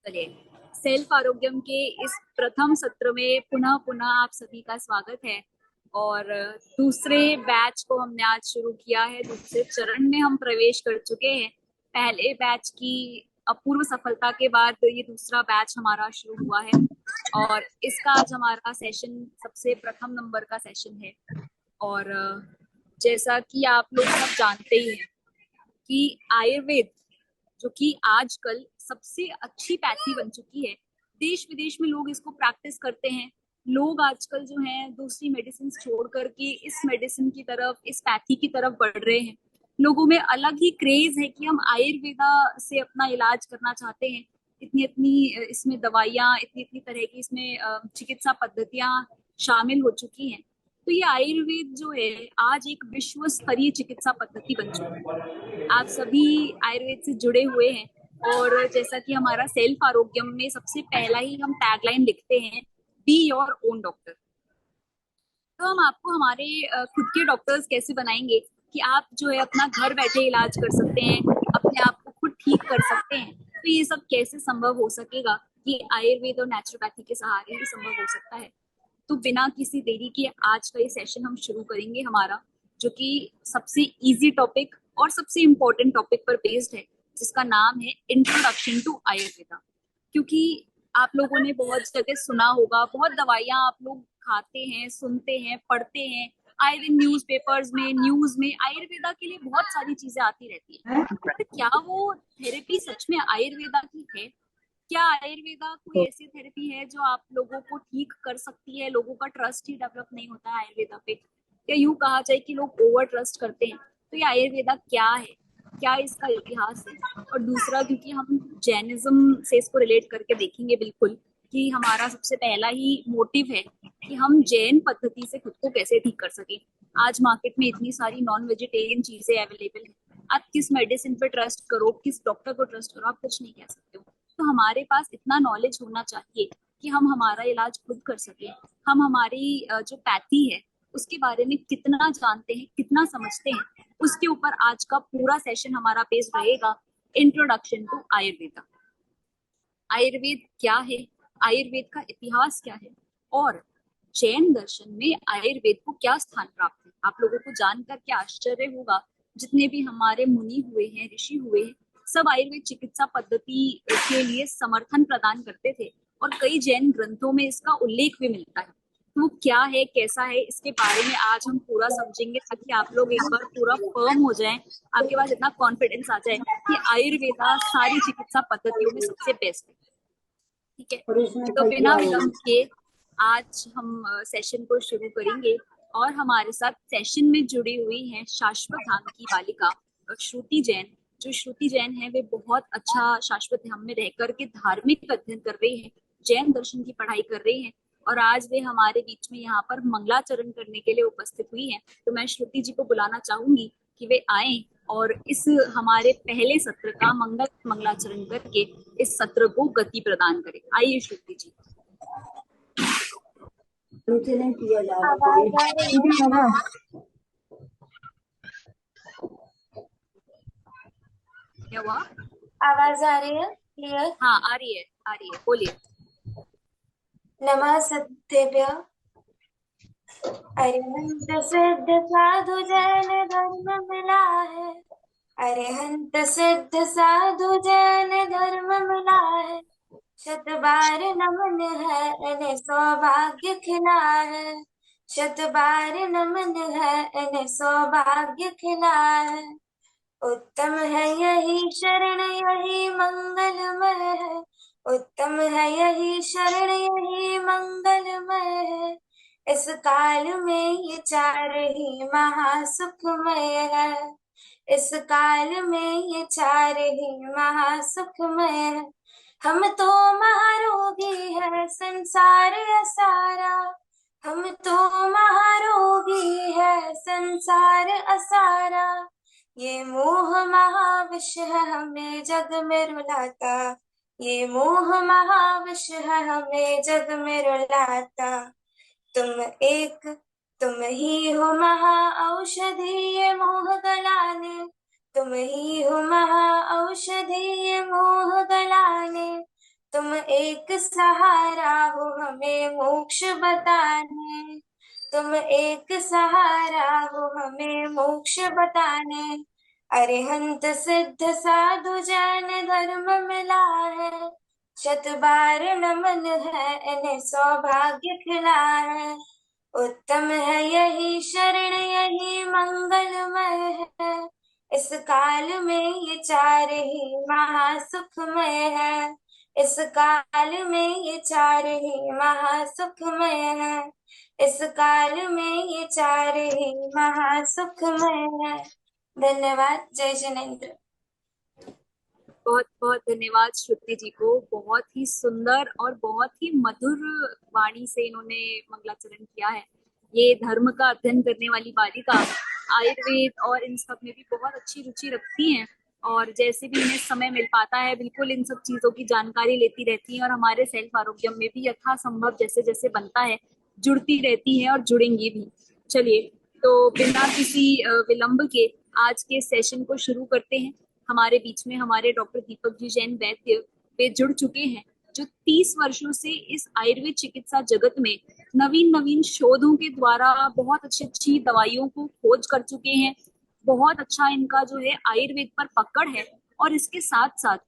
चलिए, सेल्फ आरोग्यम के इस प्रथम सत्र में पुनः पुनः आप सभी का स्वागत है। और दूसरे बैच को हमने आज शुरू किया है। दूसरे चरण में हम प्रवेश कर चुके हैं। पहले बैच की अपूर्व सफलता के बाद ये दूसरा बैच हमारा शुरू हुआ है और इसका आज हमारा सेशन सबसे प्रथम नंबर का सेशन है। और जैसा कि आप लोग सब जानते ही हैं कि आयुर्वेद, जो कि आजकल सबसे अच्छी पैथी बन चुकी है, देश विदेश में लोग इसको प्रैक्टिस करते हैं। लोग आजकल जो हैं दूसरी मेडिसिन छोड़ करके इस मेडिसिन की तरफ, इस पैथी की तरफ बढ़ रहे हैं। लोगों में अलग ही क्रेज है कि हम आयुर्वेदा से अपना इलाज करना चाहते हैं। इतनी इतनी इसमें दवाइयाँ, इतनी इतनी तरह की इसमें चिकित्सा पद्धतियां शामिल हो चुकी हैं। तो ये आयुर्वेद जो है आज एक विश्व स्तरीय चिकित्सा पद्धति बन चुकी है। आप सभी आयुर्वेद से जुड़े हुए हैं और जैसा कि हमारा सेल्फ आरोग्यम में सबसे पहला ही हम टैगलाइन लिखते हैं, बी योर ओन डॉक्टर। तो हम आपको हमारे खुद के डॉक्टर्स कैसे बनाएंगे कि आप जो है अपना घर बैठे इलाज कर सकते हैं, अपने आप को खुद ठीक कर सकते हैं। तो ये सब कैसे संभव हो सकेगा? ये आयुर्वेद और नेचुरोपैथी के सहारे ही संभव हो सकता है। तो बिना किसी देरी के आज का ये सेशन हम शुरू करेंगे हमारा, जो कि सबसे इजी टॉपिक और सबसे इम्पोर्टेंट टॉपिक पर बेस्ड है, जिसका नाम है इंट्रोडक्शन टू आयुर्वेदा। क्योंकि आप लोगों ने बहुत जगह सुना होगा, बहुत दवाइयां आप लोग खाते हैं, सुनते हैं, पढ़ते हैं। आए दिन न्यूज़पेपर्स में, न्यूज में आयुर्वेदा के लिए बहुत सारी चीजें आती रहती है। पर क्या वो थेरेपी सच में आयुर्वेदा की है? क्या आयुर्वेदा कोई ऐसी थेरेपी है जो आप लोगों को ठीक कर सकती है? लोगों का ट्रस्ट ही डेवलप नहीं होता है आयुर्वेदा पे? या यूं कहा जाए कि लोग ओवर ट्रस्ट करते हैं? तो ये आयुर्वेदा क्या है, क्या इसका इतिहास है? और दूसरा, क्योंकि हम जैनिज्म से इसको रिलेट करके देखेंगे बिल्कुल, कि हमारा सबसे पहला ही मोटिव है कि हम जैन पद्धति से खुद को कैसे ठीक कर सके। आज मार्केट में इतनी सारी नॉन वेजिटेरियन चीजें अवेलेबल है, आप किस मेडिसिन पे ट्रस्ट करो, किस डॉक्टर को ट्रस्ट करो, आप कुछ नहीं कह सकते हो। तो हमारे पास इतना नॉलेज होना चाहिए कि हम हमारा इलाज खुद कर सके। हम हमारी जो पैथी है उसके बारे में कितना जानते हैं, कितना समझते हैं, उसके ऊपर आज का पूरा सेशन हमारा बेस्ड रहेगा। Introduction to Ayurveda. आयुर्वेद क्या है, आयुर्वेद का इतिहास क्या है, और जैन दर्शन में आयुर्वेद को क्या स्थान प्राप्त है। आप लोगों को जानकर क्या आश्चर्य होगा, जितने भी हमारे मुनि हुए हैं, ऋषि हुए हैं, सब आयुर्वेद चिकित्सा पद्धति के लिए समर्थन प्रदान करते थे और कई जैन ग्रंथों में इसका उल्लेख भी मिलता है। तो वो क्या है, कैसा है, इसके बारे में आज हम पूरा समझेंगे, ताकि आप लोग एक बार पूरा फर्म हो जाएं, आपके पास इतना कॉन्फिडेंस आ जाए कि आयुर्वेदा सारी चिकित्सा पद्धतियों में सबसे बेस्ट है। ठीक है, तो बिना विलंब के आज हम सेशन को शुरू करेंगे। और हमारे साथ सेशन में जुड़ी हुई हैं शाश्वत धाम की बालिका श्रुति जैन। जो श्रुति जैन है वे बहुत अच्छा शाश्वत धाम में रह करके धार्मिक अध्ययन कर रही है, जैन दर्शन की पढ़ाई कर रही है, और आज वे हमारे बीच में यहाँ पर मंगलाचरण करने के लिए उपस्थित हुई हैं। तो मैं श्रुति जी को बुलाना चाहूंगी कि वे आए और इस हमारे पहले सत्र का मंगलाचरण करके इस सत्र को गति प्रदान करें। आइए श्रुति जी। नहीं किया जा रहा है। क्या हुआ? आवाज आ रही है क्लियर? हाँ, आ रही है, बोलिए। नमः सत्यभ्य। अरिहंत सिद्ध साधु जैन धर्म मिला है। अरिहंत सिद्ध साधु जैन धर्म मिला है। शत बार नमन है इन्हें सौभाग्य खिला है। शत बार नमन है इन्हें सौभाग्य खिला है। उत्तम है यही शरण यही मंगलमय है। उत्तम है यही शरण यही मंगलमय है। इस काल में ये चार ही महासुखमय है। इस काल में ये चार ही महासुखमय है। हम तो महारोगी है संसार असारा। हम तो महारोगी है संसार असारा। ये मोह महाविष है हमें जग में रुलाता। ये मोह महाविष है हमें जग में रुलाता। तुम ही हो महा औषधि ये मोह गलाने। तुम ही हो महा औषधि ये मोह गलाने। तुम एक सहारा हो हमें मोक्ष बताने, तुम एक सहारा हो हमें मोक्ष बताने। अरिहंत सिद्ध साधु जैन धर्म मिला है, शत बार नमन है इन्हें सौभाग्य खिला है। उत्तम है यही शरण यही मंगलमय है, इस काल में ये चार ही महासुखमय है, इस काल में ये चार ही महासुखमय है, इस काल में ये चार ही महासुखमय है। धन्यवाद। जय जिनेन्द्र। बहुत बहुत धन्यवाद श्रुति जी को। बहुत ही सुंदर और बहुत ही मधुर वाणी से इन्होंने मंगलाचरण किया है। ये धर्म का अध्ययन करने वाली बालिका आयुर्वेद और इन सब में भी बहुत अच्छी रुचि रखती हैं, और जैसे भी इन्हें समय मिल पाता है बिल्कुल इन सब चीजों की जानकारी लेती रहती हैं, और हमारे सेल्फ आरोग्य में भी यथासंभव जैसे जैसे बनता है जुड़ती रहती हैं और जुड़ेंगी भी। चलिए, तो बिना किसी विलंब के आज के सेशन को शुरू करते हैं। हमारे बीच में हमारे डॉक्टर दीपक जी जैन वैद्य वे जुड़ चुके हैं, जो 30 वर्षों से इस आयुर्वेद चिकित्सा जगत में नवीन नवीन शोधों के द्वारा बहुत अच्छी अच्छी दवाइयों को खोज कर चुके हैं। बहुत अच्छा इनका जो है आयुर्वेद पर पकड़ है, और इसके साथ साथ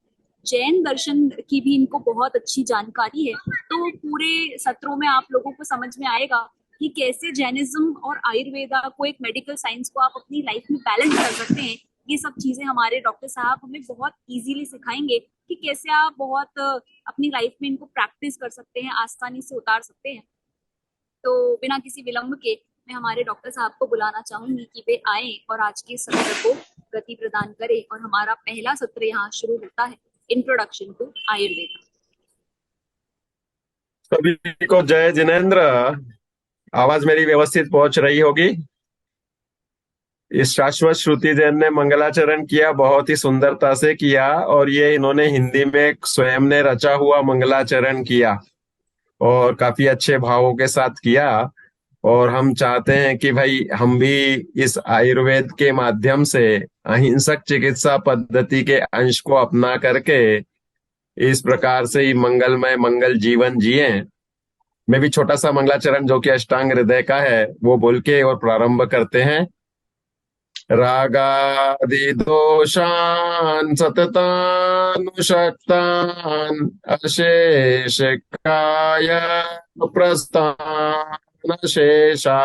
जैन दर्शन की भी इनको बहुत अच्छी जानकारी है। तो पूरे सत्रों में आप लोगों को समझ में आएगा कि कैसे जैनिज्म और आयुर्वेदा को, एक मेडिकल साइंस को आप अपनी लाइफ में बैलेंस कर सकते हैं। ये सब चीजें हमारे डॉक्टर साहब हमें बहुत इजीली सिखाएंगे कि कैसे आप बहुत अपनी लाइफ में इनको प्रैक्टिस कर सकते हैं, आसानी से उतार सकते हैं। तो बिना किसी विलंब के मैं हमारे डॉक्टर साहब को बुलाना चाहूंगी कि वे आए और आज के सत्र को गति प्रदान करें, और हमारा पहला सत्र यहाँ शुरू होता है, इंट्रोडक्शन टू आयुर्वेद। सभी को जय जिनेन्द्र। आवाज मेरी व्यवस्थित पहुंच रही होगी। इस शाश्वत श्रुति जैन ने मंगलाचरण किया, बहुत ही सुंदरता से किया, और ये इन्होंने हिंदी में स्वयं ने रचा हुआ मंगलाचरण किया और काफी अच्छे भावों के साथ किया। और हम चाहते हैं कि भाई हम भी इस आयुर्वेद के माध्यम से अहिंसक चिकित्सा पद्धति के अंश को अपना करके इस प्रकार से ही मंगलमय मंगल जीवन जिए। मैं भी छोटा सा मंगलाचरण जो कि अष्टांग हृदय का है वो बोल के और प्रारंभ करते हैं। रागादि दोषान् सततानुशक्तान् अशेष काय प्रस्थान शेषा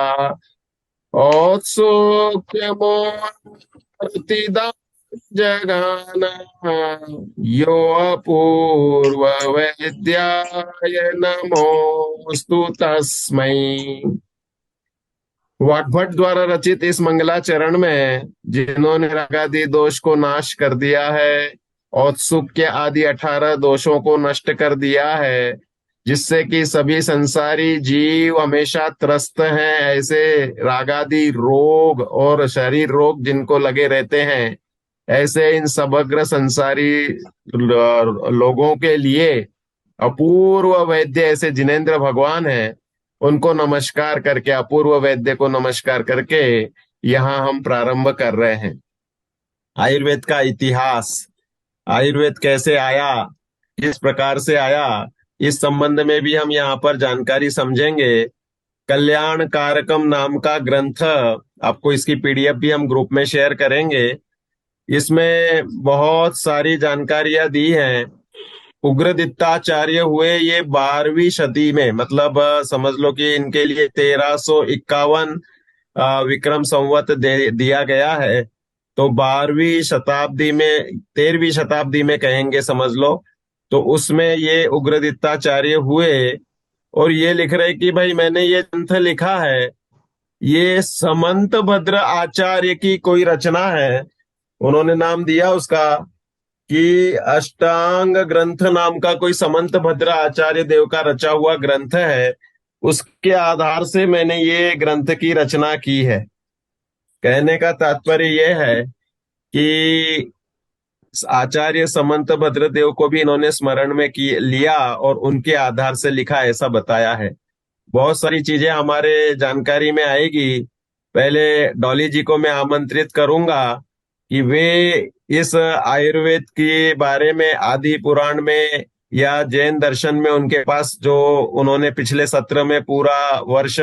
औत्सुक्यमोर्तिदा जगान यो अपूर्व वैद्याय नमोस्तु तस्मै। वाग्भट द्वारा रचित इस मंगलाचरण में जिन्होंने रागादि दोष को नाश कर दिया है, औत्सुक्य आदि 18 दोषों को नष्ट कर दिया है, जिससे कि सभी संसारी जीव हमेशा त्रस्त हैं, ऐसे रागादि रोग और शरीर रोग जिनको लगे रहते हैं, ऐसे इन समग्र संसारी लोगों के लिए अपूर्व वैद्य ऐसे जिनेन्द्र भगवान हैं, उनको नमस्कार करके, अपूर्व वैद्य को नमस्कार करके यहाँ हम प्रारंभ कर रहे हैं। आयुर्वेद का इतिहास, आयुर्वेद कैसे आया, किस प्रकार से आया, इस संबंध में भी हम यहाँ पर जानकारी समझेंगे। कल्याण कारकम नाम का ग्रंथ, आपको इसकी पीडीएफ भी हम ग्रुप में शेयर करेंगे। इसमें बहुत सारी जानकारियां दी हैं। उग्रदित्ताचार्य हुए ये 12वीं शती में, मतलब समझ लो कि इनके लिए 1351 विक्रम संवत दिया गया है। तो 12वीं शताब्दी में, 13वीं शताब्दी में कहेंगे समझ लो, तो उसमें ये उग्रदित्ताचार्य हुए और ये लिख रहे कि भाई मैंने ये ग्रंथ लिखा है, ये समंत भद्र आचार्य की कोई रचना है। उन्होंने नाम दिया उसका कि अष्टांग ग्रंथ नाम का कोई समंत भद्र आचार्य देव का रचा हुआ ग्रंथ है, उसके आधार से मैंने ये ग्रंथ की रचना की है। कहने का तात्पर्य यह है कि आचार्य समंत भद्र देव को भी इन्होंने स्मरण में लिया और उनके आधार से लिखा, ऐसा बताया है। बहुत सारी चीजें हमारे जानकारी में आएगी। पहले डॉली जी को मैं आमंत्रित करूंगा कि वे इस आयुर्वेद के बारे में आदि पुराण में या जैन दर्शन में उनके पास जो उन्होंने पिछले सत्र में पूरा वर्ष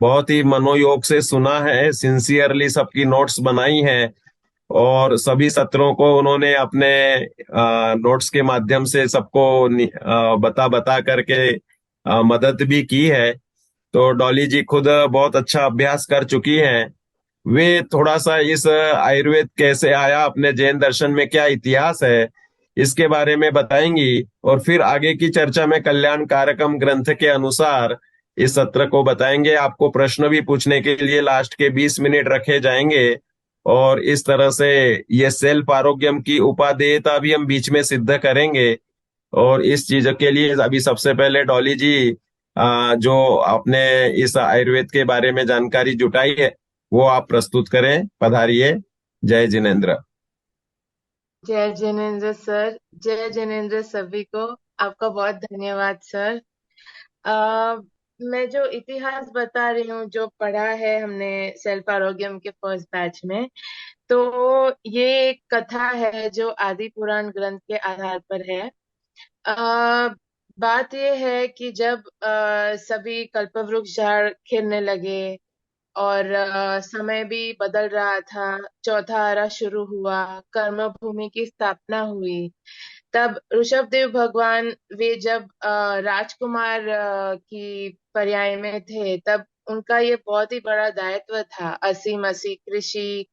बहुत ही मनोयोग से सुना है, सिंसियरली सबकी नोट्स बनाई हैं और सभी सत्रों को उन्होंने अपने नोट्स के माध्यम से सबको बता बता करके मदद भी की है। तो डॉली जी खुद बहुत अच्छा अभ्यास कर चुकी हैं। वे थोड़ा सा इस आयुर्वेद कैसे आया, अपने जैन दर्शन में क्या इतिहास है, इसके बारे में बताएंगी और फिर आगे की चर्चा में कल्याण कारकम ग्रंथ के अनुसार इस सत्र को बताएंगे। आपको प्रश्न भी पूछने के लिए लास्ट के 20 मिनट रखे जाएंगे और इस तरह से ये सेल्फ आरोग्यम की उपादेयता भी हम बीच में सिद्ध करेंगे। और इस चीज के लिए अभी सबसे पहले डॉली जी जो आपने इस आयुर्वेद के बारे में जानकारी जुटाई है वो आप प्रस्तुत करें, पधारिए। जय जिनेन्द्र। जय जिनेन्द्र सर, जय जिनेन्द्र सभी को। आपका बहुत धन्यवाद सर। मैं जो इतिहास बता रही हूँ, जो पढ़ा है हमने सेल्फ आरोग्यम के फर्स्ट बैच में, तो ये एक कथा है जो आदि पुराण ग्रंथ के आधार पर है। बात ये है कि जब सभी कल्पवृक्ष झाड़ खिलने लगे और समय भी बदल रहा था, चौथा आरा शुरू हुआ, कर्म भूमि की स्थापना हुई, तब ऋषभदेव भगवान वे जब राजकुमार की पर्याय में थे, तब उनका ये बहुत ही बड़ा दायित्व था। असीम असी कृषि,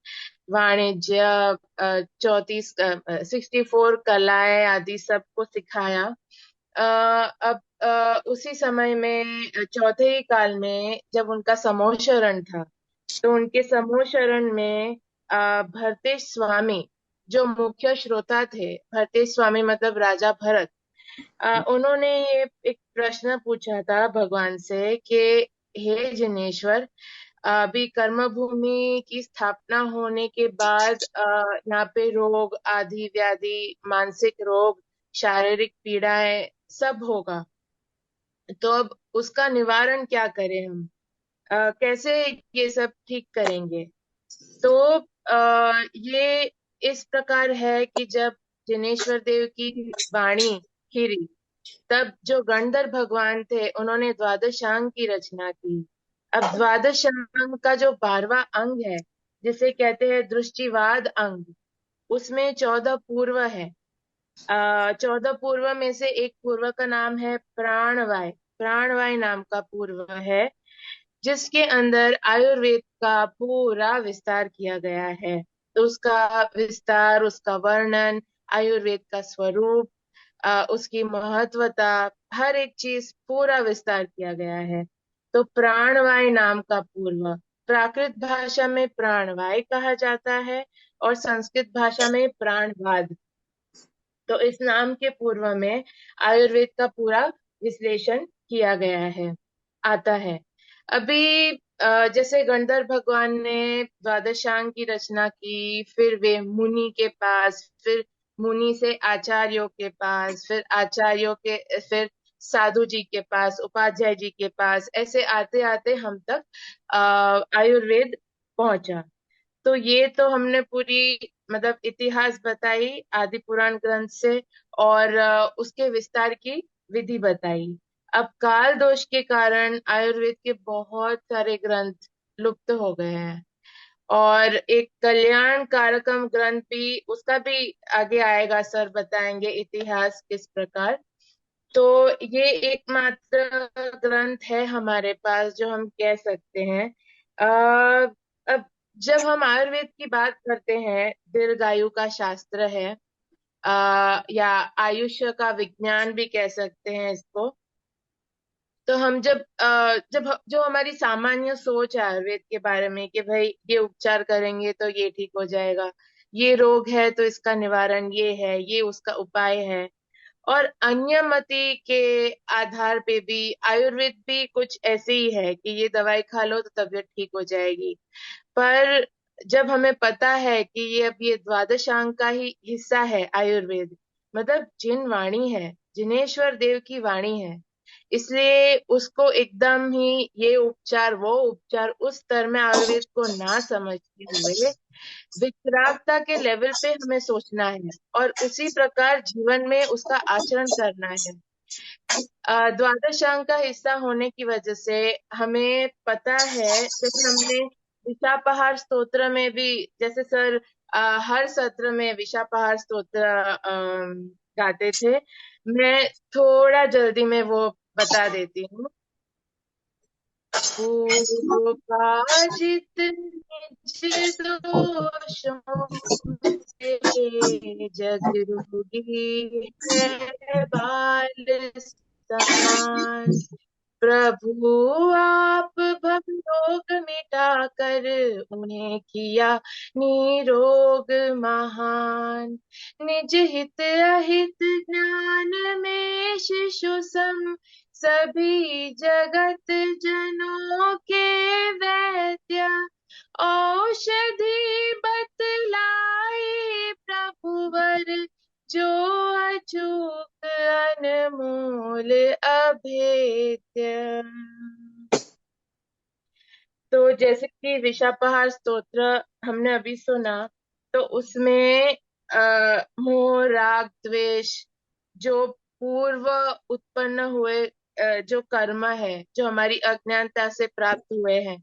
वाणिज्य, 64 कलाएं आदि सबको सिखाया। अब उसी समय में चौथे ही काल में जब उनका समूह शरण था, तो उनके समूह शरण में भरतेश स्वामी जो मुख्य श्रोता थे, भरतेश स्वामी मतलब राजा भरत, उन्होंने ये एक प्रश्न पूछा था भगवान से कि हे जिनेश्वर, अभी कर्म भूमि की स्थापना होने के बाद यहाँ पे रोग, आदि व्याधि, मानसिक रोग, शारीरिक पीड़ाएं सब होगा, तो अब उसका निवारण क्या करें हम, कैसे ये सब ठीक करेंगे। तो ये इस प्रकार है कि जब जिनेश्वर देव की वाणी खीरी, तब जो गणधर भगवान थे उन्होंने द्वादशांग की रचना की। अब द्वादशांग का जो 12वां अंग है, जिसे कहते हैं दृष्टिवाद अंग, उसमें 14 पूर्व है। 14 पूर्व में से एक पूर्व का नाम है प्राणवाय। प्राणवाय नाम का पूर्व है, जिसके अंदर आयुर्वेद का पूरा विस्तार किया गया है। तो उसका विस्तार, उसका वर्णन, आयुर्वेद का स्वरूप, उसकी महत्वता, हर एक चीज पूरा विस्तार किया गया है। तो प्राणवाय नाम का पूर्व प्राकृत भाषा में प्राणवाय कहा जाता है और संस्कृत भाषा में प्राणवाद। तो इस नाम के पूर्व में आयुर्वेद का पूरा विश्लेषण किया गया है, आता है। अभी जैसे गणधर भगवान ने द्वादशांग की रचना की, फिर वे मुनि के पास, फिर मुनि से आचार्यों के पास, फिर आचार्यों के फिर साधु जी के पास, उपाध्याय जी के पास, ऐसे आते आते हम तक आयुर्वेद पहुंचा। तो ये तो हमने पूरी मतलब इतिहास बताई आदि पुराण ग्रंथ से और उसके विस्तार की विधि बताई। अब काल दोष के कारण आयुर्वेद के बहुत सारे ग्रंथ लुप्त हो गए हैं और एक कल्याण कारकम ग्रंथ भी, उसका भी आगे आएगा, सर बताएंगे इतिहास किस प्रकार। तो ये एकमात्र ग्रंथ है हमारे पास जो हम कह सकते हैं। अब जब हम आयुर्वेद की बात करते हैं, दीर्घायु का शास्त्र है, या आयुष्य का विज्ञान भी कह सकते हैं इसको। तो हम जो हमारी सामान्य सोच है आयुर्वेद के बारे में कि भाई ये उपचार करेंगे तो ये ठीक हो जाएगा, ये रोग है तो इसका निवारण ये है, ये उसका उपाय है, और अन्य मति के आधार पे भी आयुर्वेद भी कुछ ऐसे ही है कि ये दवाई खा लो तो तबीयत ठीक हो जाएगी। पर जब हमें पता है कि ये द्वादशांग का ही हिस्सा है आयुर्वेद, मतलब जिन वाणी है, जिनेश्वर देव की वाणी है, इसलिए उसको एकदम ही ये उपचार वो उपचार उस स्तर में आयुर्वेद को ना समझते हुए विकरालता के लेवल पे हमें सोचना है और उसी प्रकार जीवन में उसका आचरण करना है। द्वादश अंग का हिस्सा होने की वजह से हमें पता है, जैसे हमने विशापहार स्तोत्र में भी, जैसे सर हर सत्र में विशापहार स्तोत्र गाते थे। मैं थोड़ा जल्दी में वो बता देती हूँ। पूर्वोपार्जित निज दोषों से जग रोगी है बाल समान। प्रभु आप भवरोग मिटा कर उन्हें किया निरोग महान। निज हित अहित ज्ञान में शिशु सम सभी जगत जनों के वैद्य। औषधि बतलाई प्रभुवर जो अचूक अनमोल अभेद्य। तो जैसे कि विशापहार स्तोत्र हमने अभी सुना, तो उसमें मोह राग द्वेष जो पूर्व उत्पन्न हुए जो कर्म है, जो हमारी अज्ञानता से प्राप्त हुए हैं,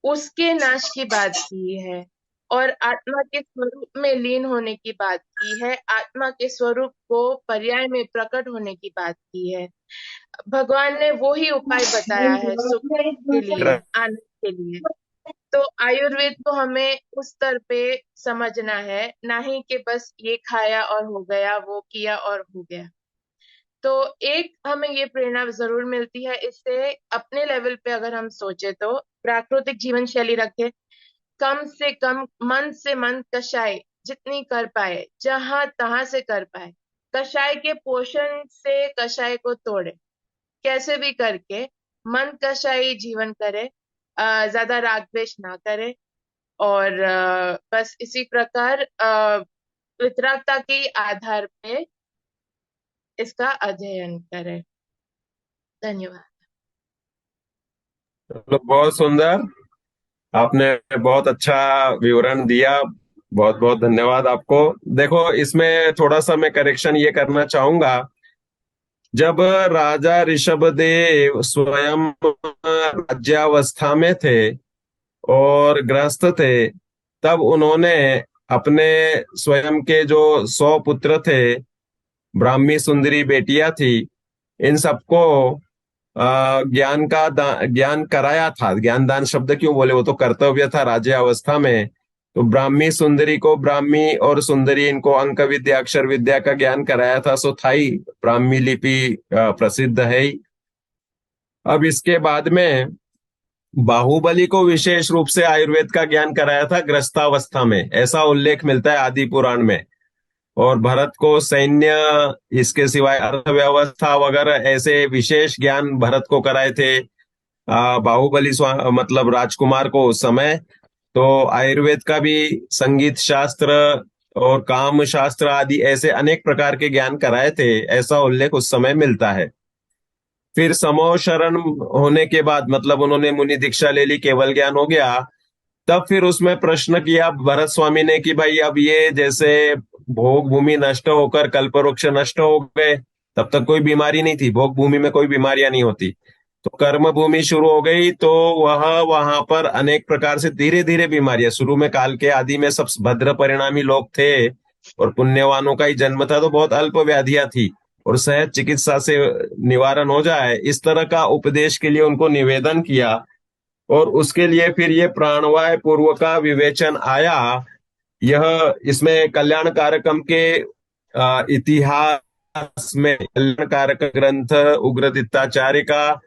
उसके नाश की बात की है और आत्मा के स्वरूप में लीन होने की बात की है। आत्मा के स्वरूप को पर्याय में प्रकट होने की बात की है। भगवान ने वो ही उपाय बताया है सुख के लिए, आनंद के लिए। तो आयुर्वेद को हमें उस स्तर पे समझना है, ना ही कि बस ये खाया और हो गया, वो किया और हो गया। तो एक हमें ये प्रेरणा जरूर मिलती है इससे, अपने लेवल पे अगर हम सोचे तो प्राकृतिक जीवन शैली रखे, कम से कम मन से मन कषाय जितनी कर पाए, जहां तहां से कर पाए, कषाय के पोषण से कषाय को तोड़े, कैसे भी करके मन कषाई जीवन करे, ज्यादा राग द्वेष ना करे और बस इसी प्रकार वितरागता के आधार पे इसका अध्ययन करे। धन्यवाद। चलो, बहुत सुंदर, आपने बहुत अच्छा विवरण दिया। बहुत बहुत धन्यवाद आपको। देखो, इसमें थोड़ा सा मैं करेक्शन ये करना चाहूंगा। जब राजा ऋषभदेव स्वयं राज्यावस्था में थे और गृहस्थ थे, तब उन्होंने अपने स्वयं के जो 100 पुत्र थे, ब्राह्मी सुंदरी बेटियां थी, इन सबको ज्ञान कराया था। ज्ञानदान शब्द क्यों बोले, वो तो कर्तव्य था राज्य अवस्था में। तो ब्राह्मी सुंदरी को ब्राह्मी और सुंदरी, इनको अंक विद्या अक्षर विद्या का ज्ञान कराया था। सो था ही, ब्राह्मी लिपि प्रसिद्ध है ही। अब इसके बाद में बाहुबली को विशेष रूप से आयुर्वेद का ज्ञान कराया था ग्रस्तावस्था में, ऐसा उल्लेख मिलता है आदि पुराण में। और भरत को सैन्य, इसके सिवाय अर्थव्यवस्था वगैरह ऐसे विशेष ज्ञान भरत को कराए थे बाहुबली मतलब राजकुमार को उस समय। तो आयुर्वेद का भी संगीत शास्त्र और काम शास्त्र आदि ऐसे अनेक प्रकार के ज्ञान कराए थे, ऐसा उल्लेख उस समय मिलता है। फिर समो शरण होने के बाद, मतलब उन्होंने मुनि दीक्षा ले ली, केवल ज्ञान हो गया। तब फिर उसमें प्रश्न किया भरत स्वामी ने कि भाई, अब ये जैसे भोग भूमि नष्ट होकर कल्पवृक्ष नष्ट हो गए, तब तक कोई बीमारी नहीं थी, भोग भूमि में कोई बीमारियां नहीं होती। तो कर्म भूमि शुरू हो गई, तो वहां पर अनेक प्रकार से धीरे धीरे बीमारियां शुरू में, काल के आदि में सब भद्र परिणामी लोग थे और पुण्यवानों का ही जन्म था, तो बहुत अल्प व्याधियां थी और सहज चिकित्सा से निवारण हो जाए, इस तरह का उपदेश के लिए उनको निवेदन किया। और उसके लिए फिर ये प्राणवाय पूर्व का विवेचन आया। यह इसमें कल्याण कारकम के इतिहास में कल्याण कारक ग्रंथ उग्रदित्ताचार्य का,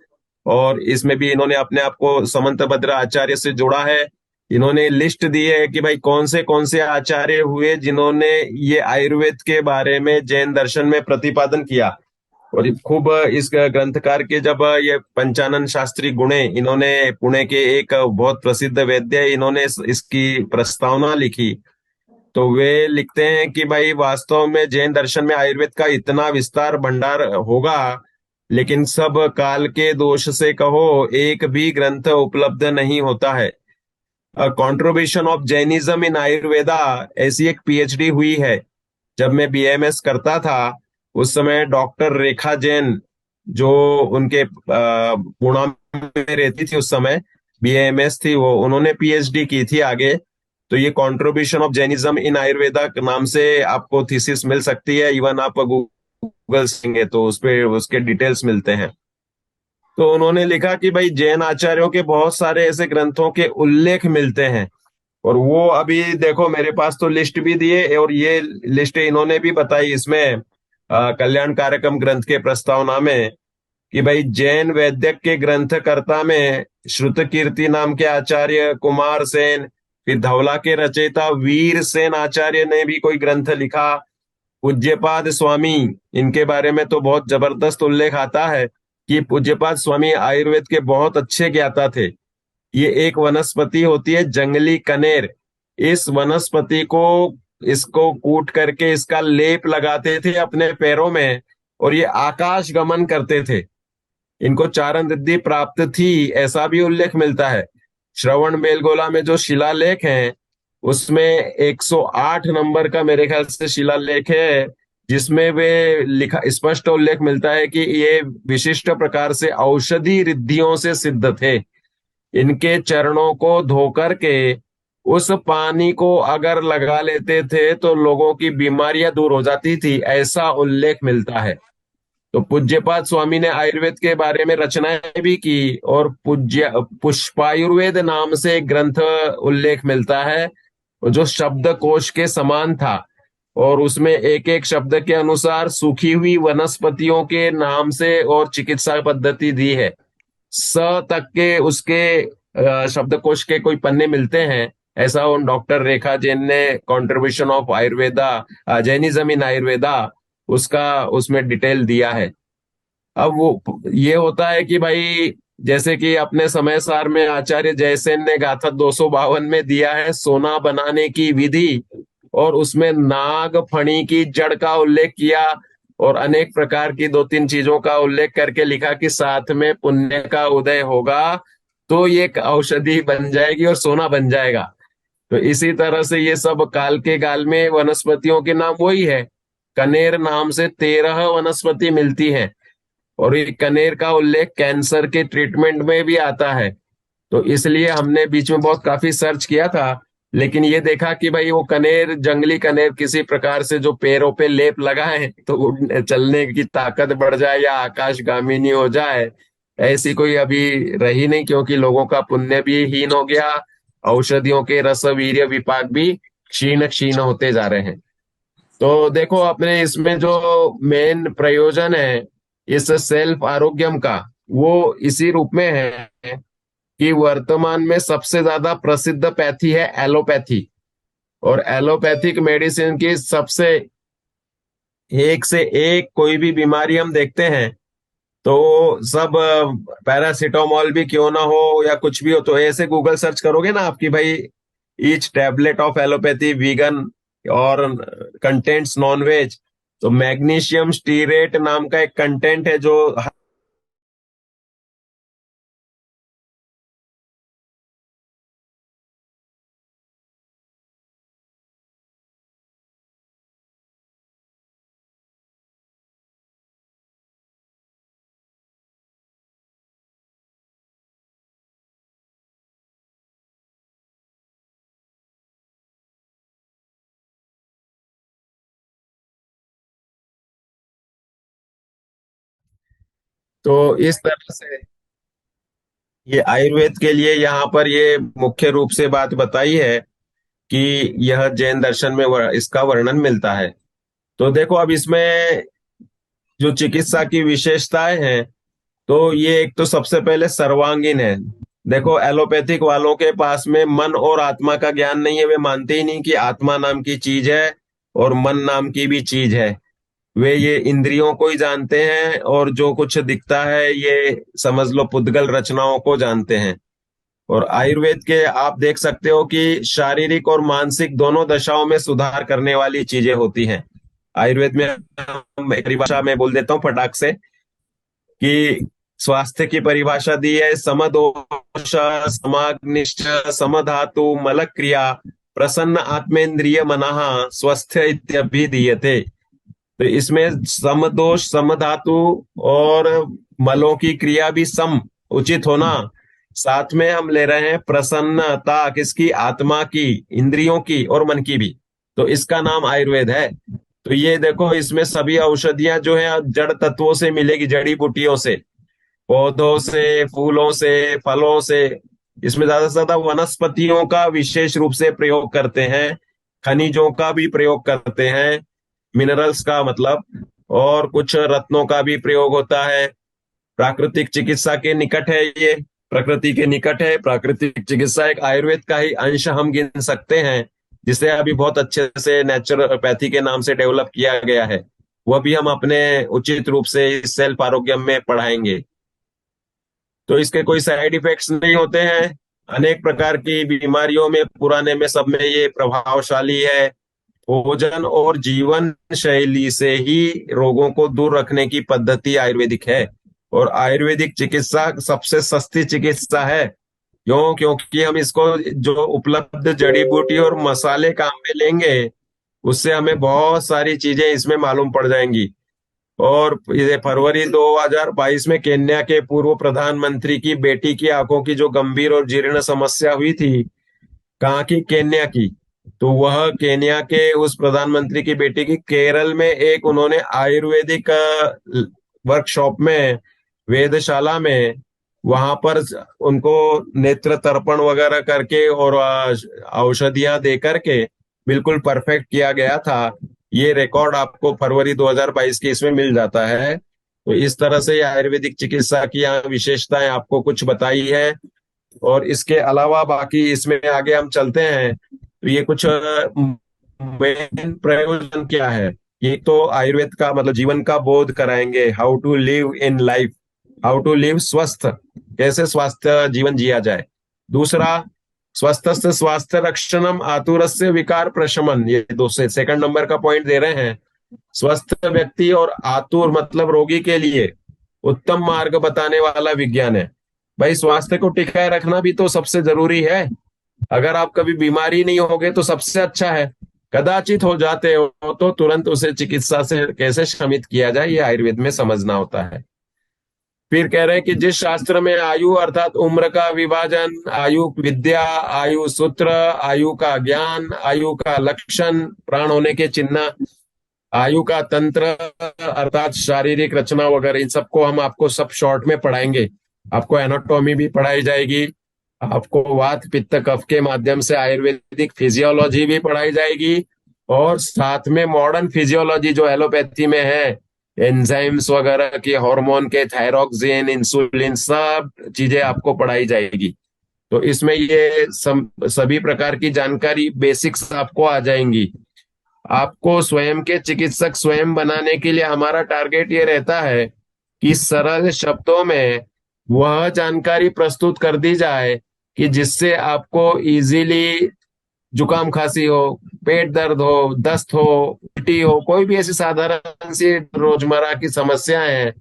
और इसमें भी इन्होंने अपने आप को समंतभद्र आचार्य से जोड़ा है। इन्होंने लिस्ट दी है कि भाई कौन से आचार्य हुए जिन्होंने ये आयुर्वेद के बारे में जैन दर्शन में प्रतिपादन किया। और खूब इस ग्रंथकार के जब ये पंचानन शास्त्री गुणे, इन्होंने पुणे के एक बहुत प्रसिद्ध वैद्य, इन्होंने इसकी प्रस्तावना लिखी। तो वे लिखते हैं कि भाई वास्तव में जैन दर्शन में आयुर्वेद का इतना विस्तार भंडार होगा, लेकिन सब काल के दोष से कहो एक भी ग्रंथ उपलब्ध नहीं होता है। कंट्रीब्यूशन ऑफ जैनिज्म इन आयुर्वेदा, ऐसी एक पीएचडी हुई है। जब मैं बीएमएस करता था उस समय डॉक्टर रेखा जैन, जो उनके पुणे में रहती थी उस समय, बीएमएस थी वो, उन्होंने पीएचडी की थी आगे। तो ये कंट्रीब्यूशन ऑफ जैनिज्म इन आयुर्वेदा के नाम से आपको थीसिस मिल सकती है। इवन आप गूगल सेंगे तो उस पे उसके डिटेल्स मिलते हैं। तो उन्होंने लिखा कि भाई जैन आचार्यों के बहुत सारे ऐसे ग्रंथों के उल्लेख मिलते हैं। और वो अभी देखो मेरे पास तो लिस्ट भी दिए, और ये लिस्ट इन्होंने भी बताई इसमें कल्याण कारकम ग्रंथ के प्रस्तावना में, कि भाई जैन वैद्यक के ग्रंथकर्ता में श्रुत कीर्ति नाम के आचार्य, कुमार सेन, फिर धवला के रचयिता वीर सेन आचार्य ने भी कोई ग्रंथ लिखा, पूज्यपाद स्वामी, इनके बारे में तो बहुत जबरदस्त उल्लेख आता है कि पूज्यपाद स्वामी आयुर्वेद के बहुत अच्छे ज्ञाता थे। ये एक वनस्पति होती है जंगली कनेर, इस वनस्पति को, इसको कूट करके इसका लेप लगाते थे अपने पैरों में, और ये आकाश गमन करते थे। इनको चारण रिद्धि प्राप्त थी, ऐसा भी उल्लेख मिलता है। श्रवण बेलगोला में जो शिलालेख हैं उसमें 108 नंबर का मेरे ख्याल से शिलालेख है, जिसमें वे लिखा स्पष्ट उल्लेख मिलता है कि ये विशिष्ट प्रकार से औषधि रिद्धियों से सिद्ध थे। इनके चरणों को धोकर के उस पानी को अगर लगा लेते थे तो लोगों की बीमारियां दूर हो जाती थी, ऐसा उल्लेख मिलता है। तो पूज्यपाद स्वामी ने आयुर्वेद के बारे में रचनाएं भी की, और पूज्य पुष्पायुर्वेद नाम से एक ग्रंथ उल्लेख मिलता है जो शब्द कोश के समान था, और उसमें एक एक शब्द के अनुसार सूखी हुई वनस्पतियों के नाम से और चिकित्सा पद्धति दी है। स तक के उसके शब्दकोश के कोई पन्ने मिलते हैं, ऐसा उन डॉक्टर रेखा जैन ने कंट्रीब्यूशन ऑफ आयुर्वेदा जैनिज्म इन आयुर्वेदा उसका उसमें डिटेल दिया है। अब वो ये होता है कि भाई जैसे कि अपने समय सार में आचार्य जयसेन ने गाथा 252 में दिया है सोना बनाने की विधि, और उसमें नाग फणी की जड़ का उल्लेख किया, और अनेक प्रकार की 2-3 चीजों का उल्लेख करके लिखा कि साथ में पुण्य का उदय होगा तो ये एक औषधि बन जाएगी और सोना बन जाएगा। तो इसी तरह से ये सब काल के गाल में वनस्पतियों के नाम वही है। कनेर नाम से 13 वनस्पति मिलती है, और ये कनेर का उल्लेख कैंसर के ट्रीटमेंट में भी आता है। तो इसलिए हमने बीच में बहुत काफी सर्च किया था, लेकिन ये देखा कि भाई वो कनेर, जंगली कनेर किसी प्रकार से जो पैरों पे लेप लगाए तो चलने की ताकत बढ़ जाए या आकाशगामिनी हो जाए, ऐसी कोई अभी रही नहीं, क्योंकि लोगों का पुण्य भी हीन हो गया, औषधियों के रस वीर्य विपाक भी क्षीण क्षीण होते जा रहे हैं। तो देखो अपने इसमें जो मेन प्रयोजन है इस सेल्फ आरोग्यम का, वो इसी रूप में है कि वर्तमान में सबसे ज्यादा प्रसिद्ध पैथी है एलोपैथी, और एलोपैथिक मेडिसिन की सबसे एक से एक कोई भी बीमारी हम देखते हैं तो सब पैरासिटामोल भी क्यों ना हो या कुछ भी हो, तो ऐसे गूगल सर्च करोगे ना आपकी भाई each tablet of allopathy vegan और कंटेंट्स नॉन वेज, तो मैग्नीशियम स्टीरेट नाम का एक कंटेंट है जो तो इस तरह से ये आयुर्वेद के लिए यहाँ पर ये मुख्य रूप से बात बताई है कि यह जैन दर्शन में इसका वर्णन मिलता है। तो देखो अब इसमें जो चिकित्सा की विशेषताएं हैं, तो ये एक तो सबसे पहले सर्वांगीण है। देखो एलोपैथिक वालों के पास में मन और आत्मा का ज्ञान नहीं है, वे मानते ही नहीं कि आत्मा नाम की चीज है और मन नाम की भी चीज है। वे ये इंद्रियों को ही जानते हैं, और जो कुछ दिखता है ये समझ लो पुद्गल रचनाओं को जानते हैं। और आयुर्वेद के आप देख सकते हो कि शारीरिक और मानसिक दोनों दशाओं में सुधार करने वाली चीजें होती हैं। आयुर्वेद में हम एक परिभाषा में बोल देता हूँ फटाक से कि स्वास्थ्य की परिभाषा दी है, समदोष समाग्निश्च समधातु मलक क्रिया प्रसन्न आत्मेंद्रिय मनः स्वस्थ इत्यभिधीयते। तो इसमें समदोष समधातु और मलों की क्रिया भी सम उचित होना, साथ में हम ले रहे हैं प्रसन्नता, किसकी? आत्मा की, इंद्रियों की और मन की भी। तो इसका नाम आयुर्वेद है। तो ये देखो, इसमें सभी औषधियां जो है जड़ तत्वों से मिलेगी, जड़ी बूटियों से, पौधों से, फूलों से, फलों से। इसमें ज्यादा से ज्यादा वनस्पतियों का विशेष रूप से प्रयोग करते हैं, खनिजों का भी प्रयोग करते हैं, मिनरल्स का मतलब, और कुछ रत्नों का भी प्रयोग होता है। प्राकृतिक चिकित्सा के निकट है ये, प्रकृति के निकट है। प्राकृतिक चिकित्सा एक आयुर्वेद का ही अंश हम गिन सकते हैं, जिसे अभी बहुत अच्छे से नेचुरोपैथी के नाम से डेवलप किया गया है। वह भी हम अपने उचित रूप से इस सेल्फ आरोग्यम में पढ़ाएंगे। तो इसके कोई साइड इफेक्ट्स नहीं होते हैं। अनेक प्रकार की बीमारियों में, पुराने में, सब में ये प्रभावशाली है। भोजन और जीवन शैली से ही रोगों को दूर रखने की पद्धति आयुर्वेदिक है। और आयुर्वेदिक चिकित्सा सबसे सस्ती चिकित्सा है। क्यों? क्योंकि हम इसको जो उपलब्ध जड़ी बूटी और मसाले काम में लेंगे, उससे हमें बहुत सारी चीजें इसमें मालूम पड़ जाएंगी। और ये फरवरी 2022 में केन्या के पूर्व प्रधानमंत्री की बेटी की आंखों की जो गंभीर और जीर्ण समस्या हुई थी, कहाँ की? केन्या की। तो वह केन्या के उस प्रधानमंत्री की बेटी की केरल में एक उन्होंने आयुर्वेदिक वर्कशॉप में, वेधशाला में, वहां पर उनको नेत्र तर्पण वगैरह करके और औषधियां दे करके बिल्कुल परफेक्ट किया गया था। ये रिकॉर्ड आपको फरवरी 2022 के इसमें मिल जाता है। तो इस तरह से आयुर्वेदिक चिकित्सा की यहाँ विशेषताएं आपको कुछ बताई है। और इसके अलावा बाकी इसमें आगे हम चलते हैं, तो ये कुछ मेन प्रयोजन क्या है। ये तो आयुर्वेद का मतलब जीवन का बोध कराएंगे, how to live in life, how to live स्वस्थ, कैसे स्वास्थ्य जीवन जिया जाए। दूसरा, स्वस्थस्य स्वास्थ्य रक्षणम आतुरस्य विकार प्रशमन, ये दूसरे सेकंड नंबर का पॉइंट दे रहे हैं। स्वस्थ व्यक्ति और आतुर मतलब रोगी के लिए उत्तम मार्ग बताने वाला विज्ञान है। भाई, स्वास्थ्य को टिकाए रखना भी तो सबसे जरूरी है। अगर आप कभी बीमारी नहीं होगे तो सबसे अच्छा है। कदाचित हो जाते हो तो तुरंत उसे चिकित्सा से कैसे शमित किया जाए, ये आयुर्वेद में समझना होता है। फिर कह रहे हैं कि जिस शास्त्र में आयु अर्थात उम्र का विभाजन, आयु विद्या, आयु सूत्र, आयु का ज्ञान, आयु का लक्षण, प्राण होने के चिन्ह, आयु का तंत्र अर्थात शारीरिक रचना वगैरह, इन सबको हम आपको सब शॉर्ट में पढ़ाएंगे। आपको एनाटॉमी भी पढ़ाई जाएगी, आपको वात पित्त कफ के माध्यम से आयुर्वेदिक फिजियोलॉजी भी पढ़ाई जाएगी, और साथ में मॉडर्न फिजियोलॉजी जो एलोपैथी में है, एंजाइम्स वगैरह के, हार्मोन के, थायरॉक्सिन, इंसुलिन, सब चीजें आपको पढ़ाई जाएगी। तो इसमें ये सभी प्रकार की जानकारी बेसिक्स आपको आ जाएंगी। आपको स्वयं के चिकित्सक स्वयं बनाने के लिए हमारा टारगेट ये रहता है कि सरल शब्दों में वह जानकारी प्रस्तुत कर दी जाए कि जिससे आपको इजीली जुकाम खांसी हो, पेट दर्द हो, दस्त हो, उल्टी हो, कोई भी ऐसी साधारण सी रोजमर्रा की समस्याएं हैं,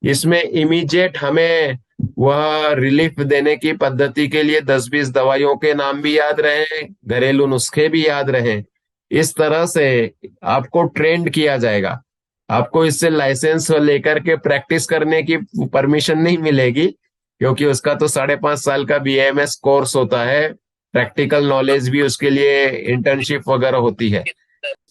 इसमें इमीडिएट हमें वह रिलीफ देने की पद्धति के लिए 10-20 दवाइयों के नाम भी याद रहे, घरेलू नुस्खे भी याद रहे। इस तरह से आपको ट्रेंड किया जाएगा। आपको इससे लाइसेंस लेकर के प्रैक्टिस करने की परमिशन नहीं मिलेगी, क्योंकि उसका तो 5.5 साल का BAMS कोर्स होता है। प्रैक्टिकल नॉलेज भी उसके लिए इंटर्नशिप वगैरह होती है।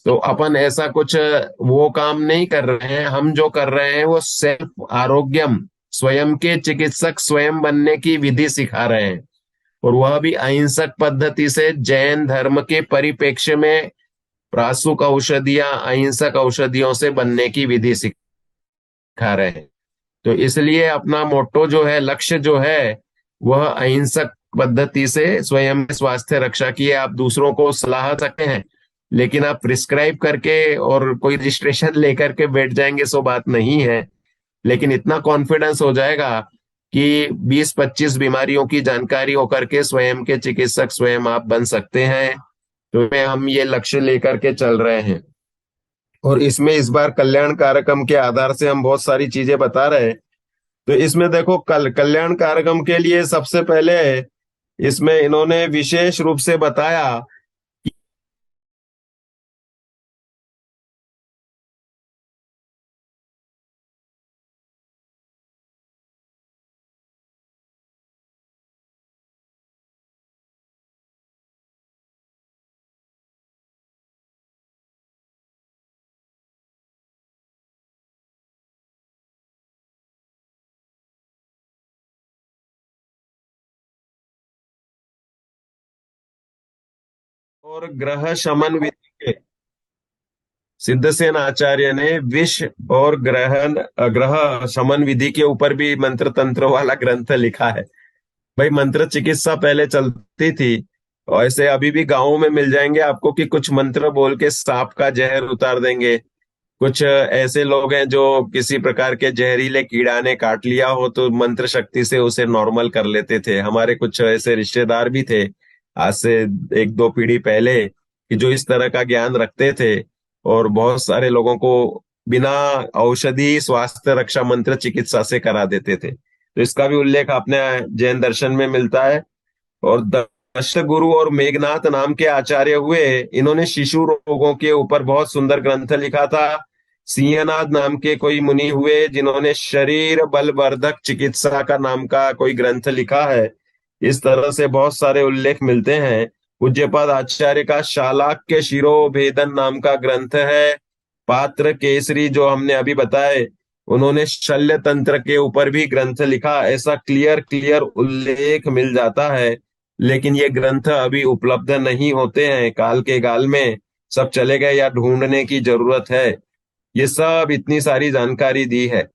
तो अपन ऐसा कुछ वो काम नहीं कर रहे हैं। हम जो कर रहे हैं वो सेल्फ आरोग्यम, स्वयं के चिकित्सक स्वयं बनने की विधि सिखा रहे हैं, और वह भी अहिंसक पद्धति से जैन धर्म के परिप्रेक्ष्य में प्रासूक औषधियां, अहिंसक औषधियों से बनने की विधि सिखा रहे हैं। तो इसलिए अपना मोटो जो है, लक्ष्य जो है, वह अहिंसक पद्धति से स्वयं स्वास्थ्य रक्षा की है। आप दूसरों को सलाह सकते हैं, लेकिन आप प्रिस्क्राइब करके और कोई रजिस्ट्रेशन लेकर के बैठ जाएंगे सो बात नहीं है। लेकिन इतना कॉन्फिडेंस हो जाएगा कि 20-25 बीमारियों की जानकारी होकर के स्वयं के चिकित्सक स्वयं आप बन सकते हैं। तो हम ये लक्ष्य लेकर के चल रहे हैं। और इसमें इस बार कल्याण कार्यक्रम के आधार से हम बहुत सारी चीजें बता रहे हैं। तो इसमें देखो कल्याण कारकम के लिए सबसे पहले इसमें इन्होंने विशेष रूप से बताया और ग्रह शमन विधि के सिद्धसेन आचार्य ने विष और ग्रह शमन विधि के ऊपर भी मंत्र तंत्र वाला ग्रंथ लिखा है। भाई मंत्र चिकित्सा पहले चलती थी, और ऐसे अभी भी गाँवों में मिल जाएंगे आपको कि कुछ मंत्र बोल के सांप का जहर उतार देंगे। कुछ ऐसे लोग हैं जो किसी प्रकार के जहरीले कीड़ा ने काट लिया हो तो मंत्र शक्ति से उसे नॉर्मल कर लेते थे। हमारे कुछ ऐसे रिश्तेदार भी थे आज से एक दो पीढ़ी पहले कि जो इस तरह का ज्ञान रखते थे और बहुत सारे लोगों को बिना औषधि स्वास्थ्य रक्षा मंत्र चिकित्सा से करा देते थे। तो इसका भी उल्लेख अपने जैन दर्शन में मिलता है। और दक्ष गुरु और मेघनाथ नाम के आचार्य हुए, इन्होंने शिशु रोगों के ऊपर बहुत सुंदर ग्रंथ लिखा था। सिंहनाद नाम के कोई मुनि हुए जिन्होंने शरीर बलवर्धक चिकित्सा का नाम का कोई ग्रंथ लिखा है। इस तरह से बहुत सारे उल्लेख मिलते हैं। पूज्यपाद आचार्य का शालाक्य शिरोभेदन नाम का ग्रंथ है। पात्र केसरी जो हमने अभी बताए, उन्होंने शल्य तंत्र के ऊपर भी ग्रंथ लिखा। ऐसा क्लियर क्लियर उल्लेख मिल जाता है, लेकिन ये ग्रंथ अभी उपलब्ध नहीं होते हैं। काल के गाल में सब चले गए या ढूंढने की जरूरत है। ये सब इतनी सारी जानकारी दी है।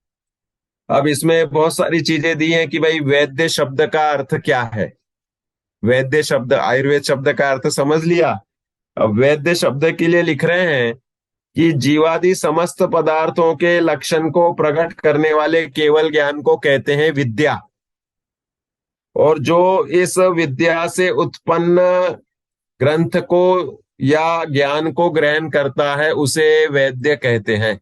अब इसमें बहुत सारी चीजें दी हैं कि भाई वैद्य शब्द का अर्थ क्या है। वैद्य शब्द, आयुर्वेद शब्द का अर्थ समझ लिया। अब वैद्य शब्द के लिए लिख रहे हैं कि जीवादि समस्त पदार्थों के लक्षण को प्रकट करने वाले केवल ज्ञान को कहते हैं विद्या। और जो इस विद्या से उत्पन्न ग्रंथ को या ज्ञान को ग्रहण करता है उसे वैद्य कहते हैं।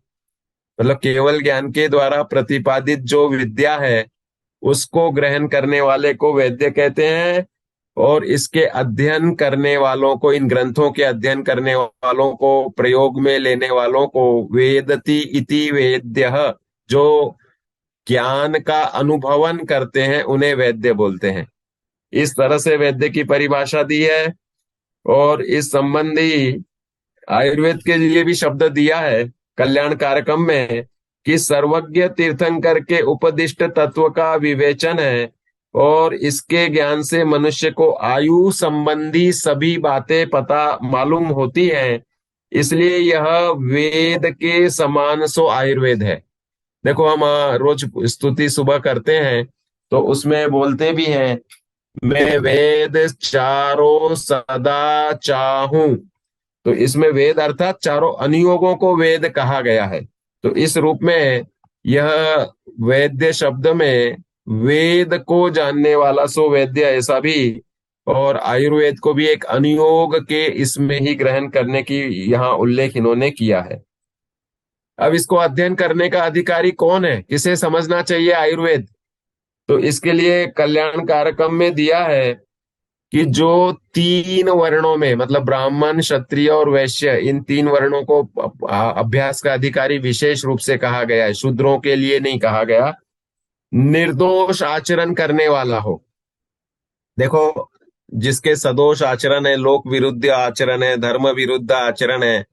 मतलब केवल ज्ञान के द्वारा प्रतिपादित जो विद्या है उसको ग्रहण करने वाले को वैद्य कहते हैं। और इसके अध्ययन करने वालों को, इन ग्रंथों के अध्ययन करने वालों को, प्रयोग में लेने वालों को वेदति इति वेद्यः, जो ज्ञान का अनुभवन करते हैं उन्हें वैद्य बोलते हैं। इस तरह से वैद्य की परिभाषा दी है। और इस संबंधी आयुर्वेद के लिए भी शब्द दिया है कल्याण कारकम में कि सर्वज्ञ तीर्थंकर के उपदिष्ट तत्व का विवेचन है और इसके ज्ञान से मनुष्य को आयु संबंधी सभी बातें पता मालूम होती हैं, इसलिए यह वेद के समान सो आयुर्वेद है। देखो हम रोज स्तुति सुबह करते हैं तो उसमें बोलते भी हैं, मैं वेद चारों सदा चाहूं। तो इसमें वेद अर्थात चारों अनुयोगों को वेद कहा गया है। तो इस रूप में यह वैद्य शब्द में वेद को जानने वाला सो वैद्य, ऐसा भी, और आयुर्वेद को भी एक अनुयोग के इसमें ही ग्रहण करने की यहाँ उल्लेख इन्होंने किया है। अब इसको अध्ययन करने का अधिकारी कौन है, किसे समझना चाहिए आयुर्वेद? तो इसके लिए कल्याण कारकम में दिया है कि जो तीन वर्णों में, मतलब ब्राह्मण, क्षत्रिय और वैश्य, इन तीन वर्णों को अभ्यास का अधिकारी विशेष रूप से कहा गया है, शूद्रों के लिए नहीं कहा गया, निर्दोष आचरण करने वाला हो। देखो जिसके सदोष आचरण है, लोक विरुद्ध आचरण है, धर्म विरुद्ध आचरण है,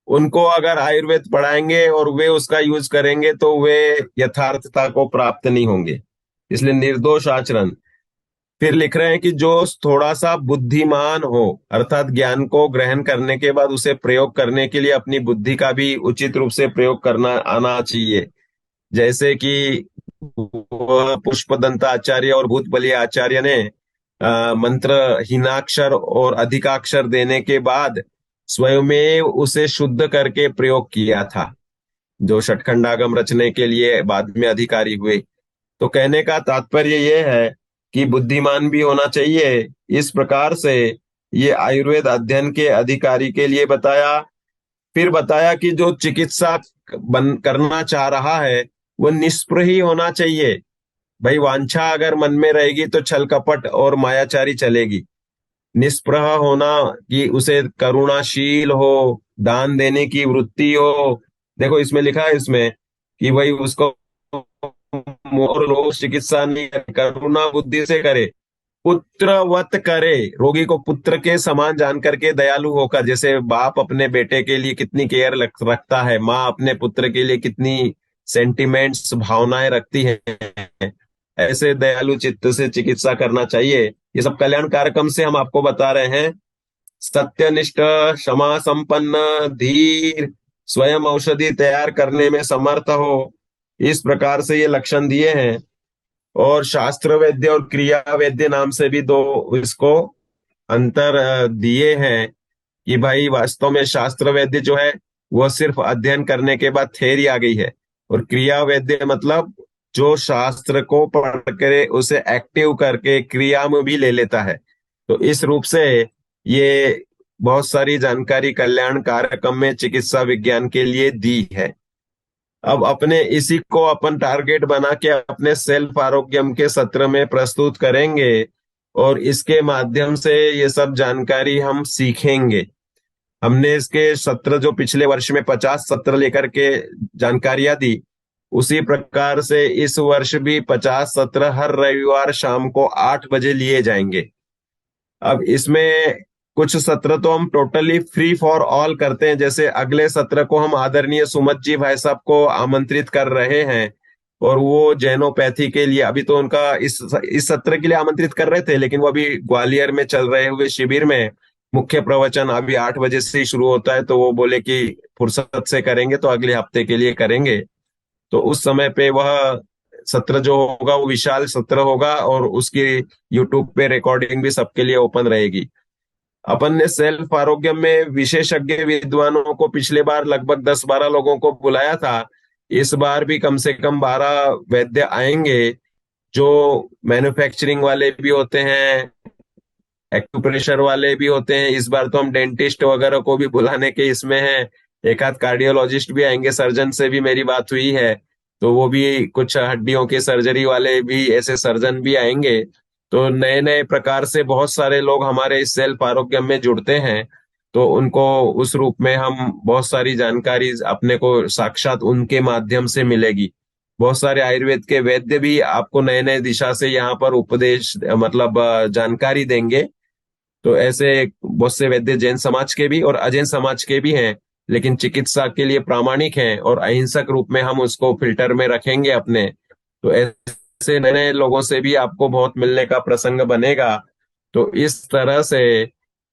उनको अगर आयुर्वेद पढ़ाएंगे और वे उसका यूज करेंगे तो वे यथार्थता को प्राप्त नहीं होंगे। इसलिए निर्दोष आचरण। फिर लिख रहे हैं कि जो थोड़ा सा बुद्धिमान हो, अर्थात ज्ञान को ग्रहण करने के बाद उसे प्रयोग करने के लिए अपनी बुद्धि का भी उचित रूप से प्रयोग करना आना चाहिए। जैसे कि पुष्पदंत आचार्य और भूतबली आचार्य ने मंत्र हीनाक्षर और अधिकाक्षर देने के बाद स्वयमेव उसे शुद्ध करके प्रयोग किया था, जो षटखंडागम रचने के लिए बाद में अधिकारी हुए। तो कहने का तात्पर्य यह है कि बुद्धिमान भी होना चाहिए। इस प्रकार से ये आयुर्वेद अध्ययन के अधिकारी के लिए बताया। फिर बताया कि जो चिकित्सा करना चाह रहा है वो निष्प्रही होना चाहिए, भाई वांछा अगर मन में रहेगी तो छल कपट और मायाचारी चलेगी। निष्प्रह होना, कि उसे करुणाशील हो, दान देने की वृत्ति हो। देखो इसमें लिखा है इसमें कि भाई उसको मोर लोग चिकित्सा नहीं करे, करुणा बुद्धि से करे, पुत्रवत करे, रोगी को पुत्र के समान जान करके दयालु होकर, जैसे बाप अपने बेटे के लिए कितनी केयर रखता है, माँ अपने पुत्र के लिए कितनी सेंटिमेंट्स भावनाएं रखती है, ऐसे दयालु चित्त से चिकित्सा करना चाहिए। ये सब कल्याण कार्यक्रम से हम आपको बता रहे हैं। सत्यनिष्ठ, क्षमा संपन्न, धीर, स्वयं औषधि तैयार करने में समर्थ हो, इस प्रकार से ये लक्षण दिए हैं। और शास्त्र वैद्य और क्रिया वैद्य नाम से भी दो इसको अंतर दिए हैं, कि भाई वास्तव में शास्त्र वैद्य जो है वो सिर्फ अध्ययन करने के बाद थ्योरी आ गई है, और क्रिया वैद्य मतलब जो शास्त्र को पढ़ कर उसे एक्टिव करके क्रिया में भी ले लेता है। तो इस रूप से ये बहुत सारी जानकारी कल्याण कार्यक्रम में चिकित्सा विज्ञान के लिए दी है। अब अपने इसी को अपन टारगेट बना के अपने सेल्फ आरोग्यम के सत्र में प्रस्तुत करेंगे, और इसके माध्यम से ये सब जानकारी हम सीखेंगे। हमने इसके सत्र जो पिछले वर्ष में 50 सत्र लेकर के जानकारियां दी, उसी प्रकार से इस वर्ष भी 50 सत्र हर रविवार शाम को 8 बजे लिए जाएंगे। अब इसमें कुछ सत्र तो हम टोटली फ्री फॉर ऑल करते हैं, जैसे अगले सत्र को हम आदरणीय सुमत जी भाई साहब को आमंत्रित कर रहे हैं, और वो जैनोपैथी के लिए, अभी तो उनका इस सत्र के लिए आमंत्रित कर रहे थे, लेकिन वो अभी ग्वालियर में चल रहे हुए शिविर में मुख्य प्रवचन अभी 8 बजे से ही शुरू होता है, तो वो बोले कि फुर्सत से करेंगे तो अगले हफ्ते के लिए करेंगे। तो उस समय पे वह सत्र जो होगा वो विशाल सत्र होगा, और उसकी यूट्यूब पे रिकॉर्डिंग भी सबके लिए ओपन रहेगी। अपन ने सेल्फ आरोग्य में विशेषज्ञ विद्वानों को पिछले बार लगभग 10-12 लोगों को बुलाया था। इस बार भी कम से कम 12 वैद्य आएंगे, जो मैन्युफैक्चरिंग वाले भी होते हैं, एक्यूप्रेशर वाले भी होते हैं। इस बार तो हम डेंटिस्ट वगैरह को भी बुलाने के इसमें हैं। एक आध कार्डियोलॉजिस्ट भी आएंगे, सर्जन से भी मेरी बात हुई है, तो वो भी कुछ हड्डियों के सर्जरी वाले भी, ऐसे सर्जन भी आएंगे। तो नए नए प्रकार से बहुत सारे लोग हमारे इस सेल्फ आरोग्य में जुड़ते हैं, तो उनको उस रूप में हम बहुत सारी जानकारी अपने को साक्षात उनके माध्यम से मिलेगी। बहुत सारे आयुर्वेद के वैद्य भी आपको नए नए दिशा से यहाँ पर उपदेश मतलब जानकारी देंगे। तो ऐसे बहुत से वैद्य जैन समाज के भी और अजैन समाज के भी हैं, लेकिन चिकित्सा के लिए प्रामाणिक हैं, और अहिंसक रूप में हम उसको फिल्टर में रखेंगे अपने। तो ऐसे नए नए लोगों से भी आपको बहुत मिलने का प्रसंग बनेगा। तो इस तरह से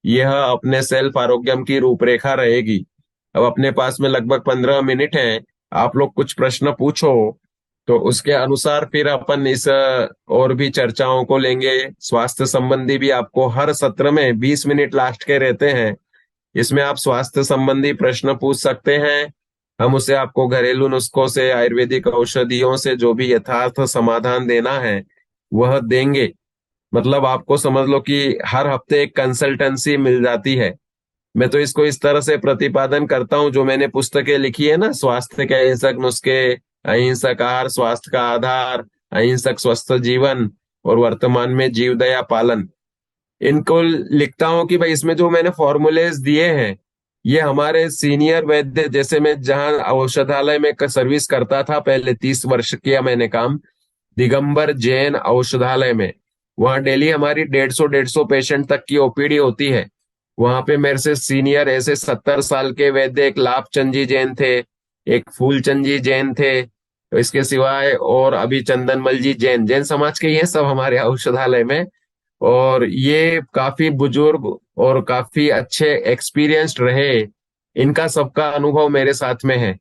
यह अपने सेल्फ आरोग्यम की रूपरेखा रहेगी। अब अपने पास में लगभग 15 मिनट है, आप लोग कुछ प्रश्न पूछो, तो उसके अनुसार फिर अपन इस और भी चर्चाओं को लेंगे। स्वास्थ्य संबंधी भी आपको हर सत्र में 20 मिनट लास्ट के रहते हैं, इसमें आप स्वास्थ्य संबंधी प्रश्न पूछ सकते हैं। हम उसे आपको घरेलू नुस्खों से, आयुर्वेदिक औषधियों से जो भी यथार्थ समाधान देना है वह देंगे। मतलब आपको समझ लो कि हर हफ्ते एक कंसल्टेंसी मिल जाती है। मैं तो इसको इस तरह से प्रतिपादन करता हूँ, जो मैंने पुस्तकें लिखी है ना, स्वास्थ्य के अहिंसक नुस्खे, अहिंसक आहार, स्वास्थ्य का आधार, अहिंसक स्वस्थ जीवन, और वर्तमान में जीवदया पालन, इनको लिखता हूँ कि भाई इसमें जो मैंने फॉर्मूलेज दिए हैं, ये हमारे सीनियर वैद्य, जैसे मैं जहाँ औषधालय में सर्विस करता था पहले, 30 वर्ष किया मैंने काम दिगंबर जैन औषधालय में। वहाँ डेली हमारी 150 पेशेंट तक की ओपीडी होती है। वहां पे मेरे से सीनियर ऐसे 70 साल के वैद्य, एक लाभचंद जी जैन थे, एक फूलचंद जी जैन थे, तो इसके सिवाय और अभी चंदनमल जी जैन, जैन समाज के ही हैं सब हमारे औषधालय में। और ये काफी बुजुर्ग और काफी अच्छे एक्सपीरियंस्ड रहे, इनका सबका अनुभव मेरे साथ में है।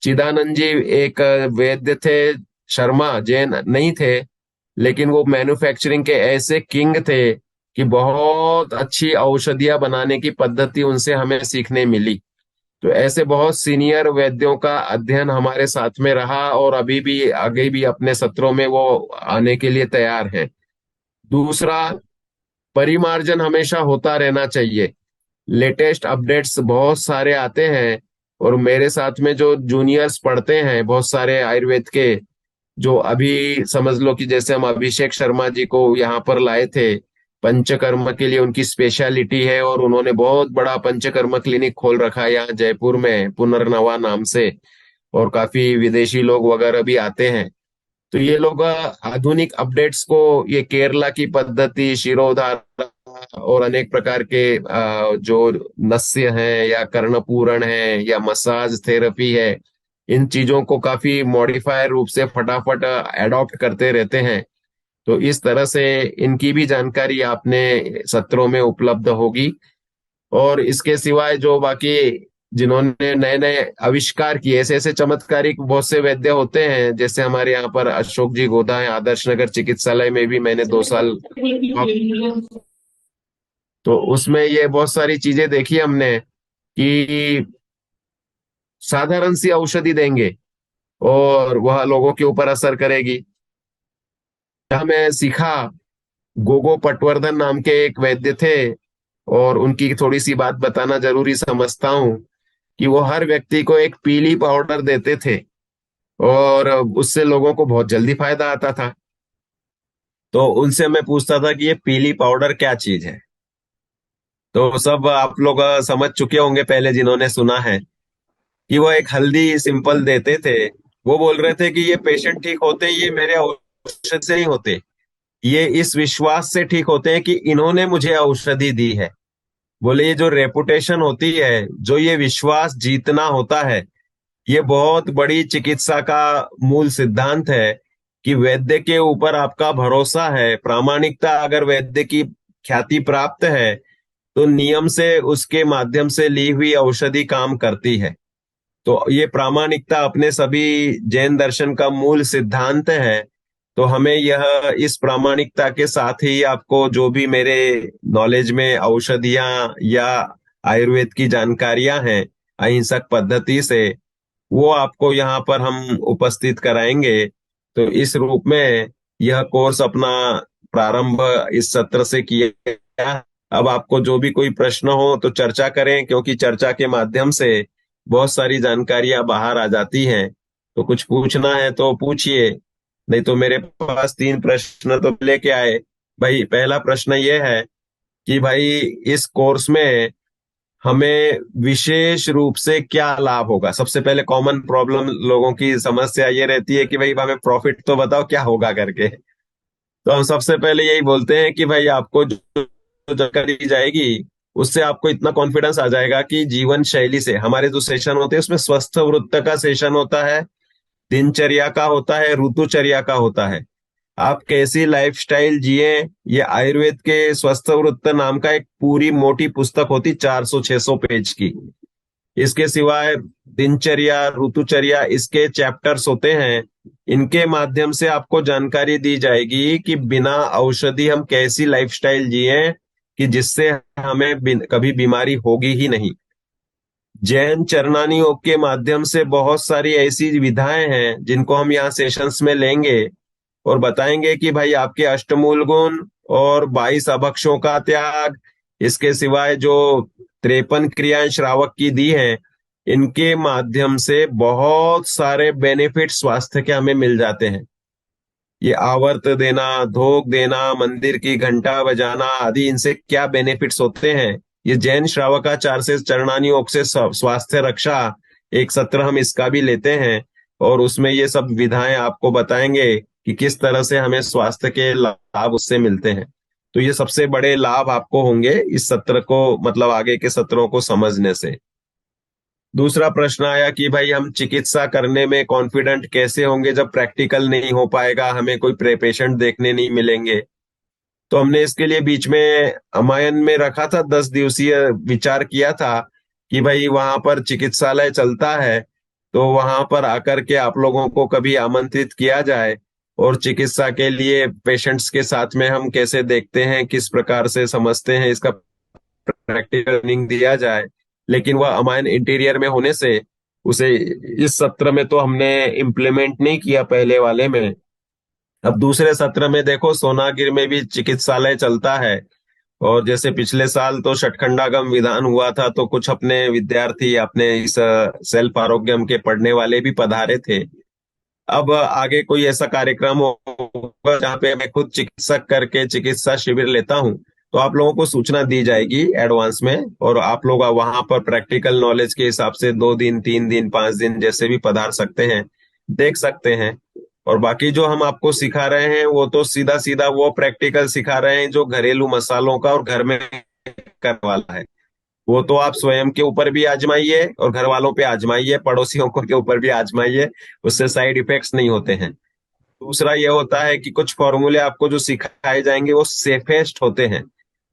चिदानंद जी एक वैद्य थे, शर्मा जैन नहीं थे, लेकिन वो मैन्युफैक्चरिंग के ऐसे किंग थे कि बहुत अच्छी औषधियां बनाने की पद्धति उनसे हमें सीखने मिली। तो ऐसे बहुत सीनियर वैद्यों का अध्ययन हमारे साथ में रहा, और अभी भी आगे भी अपने सत्रों में वो आने के लिए तैयार है। दूसरा, परिमार्जन हमेशा होता रहना चाहिए। लेटेस्ट अपडेट्स बहुत सारे आते हैं, और मेरे साथ में जो जूनियर्स पढ़ते हैं बहुत सारे आयुर्वेद के, जो अभी समझ लो कि जैसे हम अभिषेक शर्मा जी को यहाँ पर लाए थे, पंचकर्म के लिए उनकी स्पेशलिटी है, और उन्होंने बहुत बड़ा पंचकर्म क्लिनिक खोल रखा है यहाँ जयपुर में पुनर्नवा नाम से, और काफी विदेशी लोग वगैरह भी आते हैं। तो ये लोग आधुनिक अपडेट्स को, ये केरला की पद्धति शिरोधारा और अनेक प्रकार के जो नस्य हैं या कर्णपूरण है या मसाज थेरेपी है, इन चीजों को काफी मॉडिफायर रूप से फटाफट एडॉप्ट करते रहते हैं। तो इस तरह से इनकी भी जानकारी आपने सत्रों में उपलब्ध होगी। और इसके सिवाय जो बाकी जिन्होंने नए नए आविष्कार किए, ऐसे ऐसे चमत्कारिक बहुत से वैद्य होते हैं, जैसे हमारे यहाँ पर अशोक जी गोदा है, आदर्श नगर चिकित्सालय में भी मैंने 2 साल, तो उसमें ये बहुत सारी चीजें देखी हमने कि साधारण सी औषधि देंगे और वह लोगों के ऊपर असर करेगी। मैं सीखा, गोगो पटवर्धन नाम के एक वैद्य थे, और उनकी थोड़ी सी बात बताना जरूरी समझता हूँ कि वो हर व्यक्ति को एक पीली पाउडर देते थे, और उससे लोगों को बहुत जल्दी फायदा आता था। तो उनसे मैं पूछता था कि ये पीली पाउडर क्या चीज है। तो सब आप लोग समझ चुके होंगे पहले जिन्होंने सुना है, कि वो एक हल्दी सिंपल देते थे। वो बोल रहे थे कि ये पेशेंट ठीक होते हैं, ये मेरे औषध से नहीं होते, ये इस विश्वास से ठीक होते हैं कि इन्होंने मुझे औषधि दी है। बोले ये जो रेपुटेशन होती है, जो ये विश्वास जीतना होता है, ये बहुत बड़ी चिकित्सा का मूल सिद्धांत है कि वैद्य के ऊपर आपका भरोसा है, प्रामाणिकता, अगर वैद्य की ख्याति प्राप्त है तो नियम से उसके माध्यम से ली हुई औषधि काम करती है। तो ये प्रामाणिकता अपने सभी जैन दर्शन का मूल सिद्धांत है। तो हमें यह इस प्रामाणिकता के साथ ही आपको जो भी मेरे नॉलेज में औषधियां या आयुर्वेद की जानकारियां हैं अहिंसक पद्धति से, वो आपको यहाँ पर हम उपस्थित कराएंगे। तो इस रूप में यह कोर्स अपना प्रारंभ इस सत्र से किया। अब आपको जो भी कोई प्रश्न हो तो चर्चा करें, क्योंकि चर्चा के माध्यम से बहुत सारी जानकारियां बाहर आ जाती हैं। तो कुछ पूछना है तो पूछिए, नहीं तो मेरे पास 3 प्रश्न तो लेके आए। भाई पहला प्रश्न ये है कि भाई इस कोर्स में हमें विशेष रूप से क्या लाभ होगा। सबसे पहले कॉमन प्रॉब्लम लोगों की समस्या ये रहती है कि भाई हमें प्रॉफिट तो बताओ क्या होगा करके। तो हम सबसे पहले यही बोलते हैं कि भाई आपको जो जानकारी दी जाएगी उससे आपको इतना कॉन्फिडेंस आ जाएगा कि जीवन शैली से, हमारे जो सेशन होते हैं उसमें स्वस्थ वृत्त का सेशन होता है, दिनचर्या का होता है, ऋतुचर्या का होता है, आप कैसी लाइफस्टाइल जिए। ये आयुर्वेद के स्वस्थ वृत्त नाम का एक पूरी मोटी पुस्तक होती 400-600 पेज की। इसके सिवाय दिनचर्या, ऋतुचर्या, इसके चैप्टर्स होते हैं। इनके माध्यम से आपको जानकारी दी जाएगी कि बिना औषधि हम कैसी लाइफस्टाइल जिए कि जिससे हमें कभी बीमारी होगी ही नहीं। जैन चरणानी योग के माध्यम से बहुत सारी ऐसी विधाएं हैं जिनको हम यहाँ सेशंस में लेंगे और बताएंगे कि भाई आपके अष्टमूल गुण और 22 अभक्षों का त्याग, इसके सिवाय जो 53 क्रियाएं श्रावक की दी हैं, इनके माध्यम से बहुत सारे बेनिफिट स्वास्थ्य के हमें मिल जाते हैं। ये आवर्त देना, धोक देना, मंदिर की घंटा बजाना आदि, इनसे क्या बेनिफिट्स होते हैं। ये जैन श्रावकाचार से चरणानी योग से स्वास्थ्य रक्षा, एक सत्र हम इसका भी लेते हैं और उसमें ये सब विधाएं आपको बताएंगे कि किस तरह से हमें स्वास्थ्य के लाभ उससे मिलते हैं। तो ये सबसे बड़े लाभ आपको होंगे इस सत्र को, मतलब आगे के सत्रों को समझने से। दूसरा प्रश्न आया कि भाई हम चिकित्सा करने में कॉन्फिडेंट कैसे होंगे जब प्रैक्टिकल नहीं हो पाएगा, हमें कोई पेशेंट देखने नहीं मिलेंगे। तो हमने इसके लिए बीच में अमायन में रखा था, 10 दिवसीय विचार किया था कि भाई वहां पर चिकित्सालय चलता है तो वहां पर आकर के आप लोगों को कभी आमंत्रित किया जाए और चिकित्सा के लिए पेशेंट्स के साथ में हम कैसे देखते हैं, किस प्रकार से समझते हैं, इसका प्रैक्टिकल ट्रेनिंग दिया जाए। लेकिन वह अमायन इंटीरियर में होने से उसे इस सत्र में तो हमने इम्प्लीमेंट नहीं किया पहले वाले में। अब दूसरे सत्र में देखो सोनागिर में भी चिकित्सालय चलता है, और जैसे पिछले साल तो षटखंडागम विधान हुआ था तो कुछ अपने विद्यार्थी अपने इस सेल्फ आरोग्यम के पढ़ने वाले भी पधारे थे। अब आगे कोई ऐसा कार्यक्रम होगा जहाँ पे मैं खुद चिकित्सक करके चिकित्सा शिविर लेता हूँ, तो आप लोगों को सूचना दी जाएगी एडवांस में, और आप लोग वहां पर प्रैक्टिकल नॉलेज के हिसाब से 2 दिन 3 दिन 5 दिन जैसे भी पधार सकते हैं, देख सकते हैं। और बाकी जो हम आपको सिखा रहे हैं वो तो सीधा सीधा वो प्रैक्टिकल सिखा रहे हैं जो घरेलू मसालों का और घर में करने वाला है। वो तो आप स्वयं के ऊपर भी आजमाइए और घर वालों पे आजमाइए, पड़ोसियों को के ऊपर भी आजमाइए, उससे साइड इफेक्ट्स नहीं होते हैं। दूसरा ये होता है कि कुछ फॉर्मूले आपको जो सिखाए जाएंगे वो सेफेस्ट होते हैं।